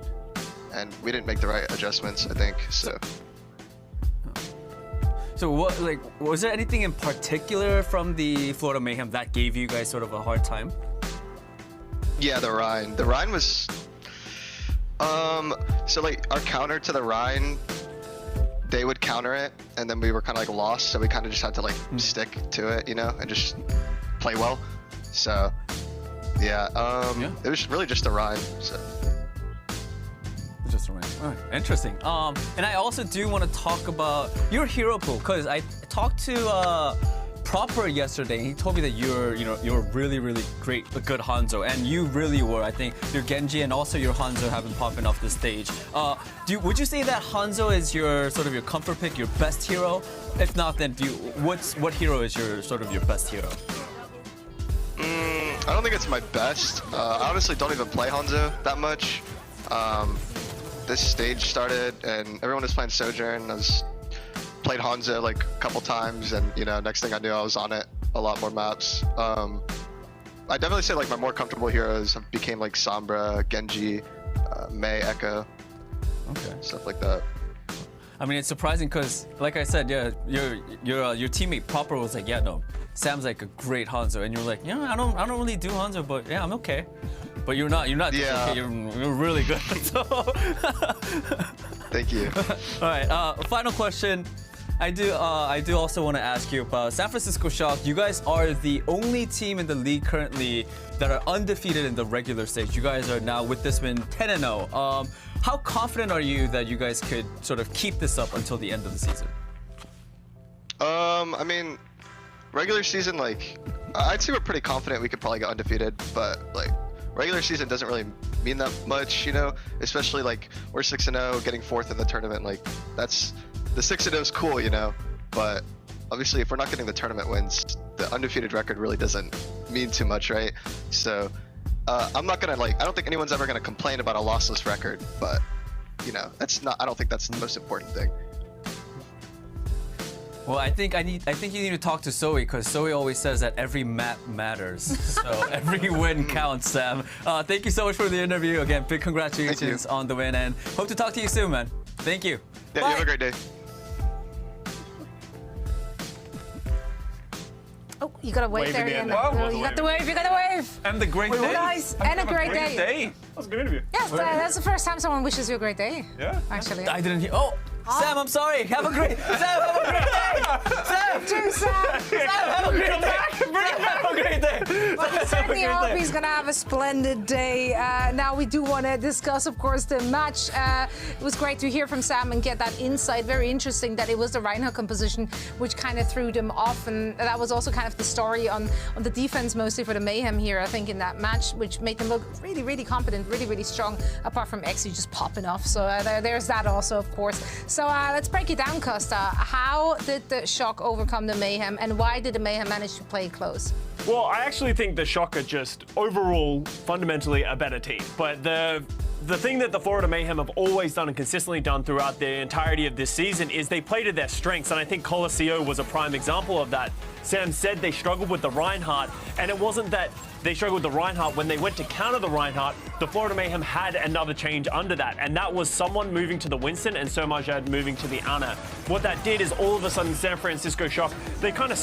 and we didn't make the right adjustments, I think. So what, like, was there anything in particular from the Florida Mayhem that gave you guys sort of a hard time? Yeah, the Rhine. The Rhine was, so like our counter to the Rhine, they would counter it, and then we were kind of like lost, so we kind of just had to like stick to it, you know, and just play well. So, yeah, it was really just the Rhine. So. Just right. All right. Interesting. And I also do want to talk about your hero pool, because I talked to Proper yesterday, and he told me that you're really great, a good Hanzo, and you really were. I think your Genji and also your Hanzo have been popping off the stage. Would you say that Hanzo is your sort of your comfort pick, your best hero? If not, then what hero is your sort of your best hero? I don't think it's my best. I honestly don't even play Hanzo that much. This stage started and everyone was playing Sojourn. I played Hanzo like a couple times, and you know, next thing I knew I was on it a lot more maps. I definitely say like my more comfortable heroes became like Sombra, Genji, Mei, Echo, stuff like that. I mean, it's surprising because, like I said, yeah, your teammate Proper was like, yeah, no, Sam's like a great Hanzo, and you're like, yeah, I don't really do Hanzo, but yeah, I'm okay. But you're not just okay, you're really good. So thank you. All right, final question. I do also want to ask you about San Francisco Shock. You guys are the only team in the league currently that are undefeated in the regular stage. You guys are now, with this win, 10-0. How confident are you that you guys could sort of keep this up until the end of the season? I mean, regular season, like, I'd say we're pretty confident we could probably get undefeated, but like, regular season doesn't really mean that much, you know, especially like we're 6-0, getting 4th in the tournament. Like, that's, the 6-0 is cool, you know, but obviously if we're not getting the tournament wins, the undefeated record really doesn't mean too much, right? So I'm not gonna like, I don't think anyone's ever gonna complain about a lossless record, but you know, I don't think that's the most important thing. Well, I think you need to talk to Zoe, because Zoe always says that every map matters. So every win counts, Sam. Thank you so much for the interview. Again, big congratulations on the win, and hope to talk to you soon, man. Thank you. Yeah, Bye. you have a great day. Oh, you got to wave there, Ian. You got the wave, you got the wave. And the great day. Nice. And a great day. That was a good interview. Yes, that's the first time someone wishes you a great day. Yeah. Actually. I didn't hear. Oh, Sam, I'm sorry. Have a great. Sam, have a great day. Sam, Sam. Sam, have a great day. Bring it back. Have a great day. Well, I certainly hope he's going to have a splendid day. Now we do want to discuss, of course, the match. It was great to hear from Sam and get that insight. Very interesting that it was the Reinhardt composition which kind of threw them off, and that was also kind of the story on the defense, mostly for the Mayhem here, I think, in that match, which made them look really competent, really strong, apart from Xe just popping off. So there's that also, of course. So let's break it down, Costa. How did the Shock overcome the Mayhem, and why did the Mayhem manage to play close? Well, I actually think the Shock are just overall fundamentally a better team. But the thing that the Florida Mayhem have always done and consistently done throughout the entirety of this season is they play to their strengths, and I think Colosseo was a prime example of that. Sam said they struggled with the Reinhardt, and it wasn't that they struggled with the Reinhardt. When they went to counter the Reinhardt, the Florida Mayhem had another change under that, and that was someone moving to the Winston and Somajad moving to the Ana. What that did is all of a sudden San Francisco Shock, they kind of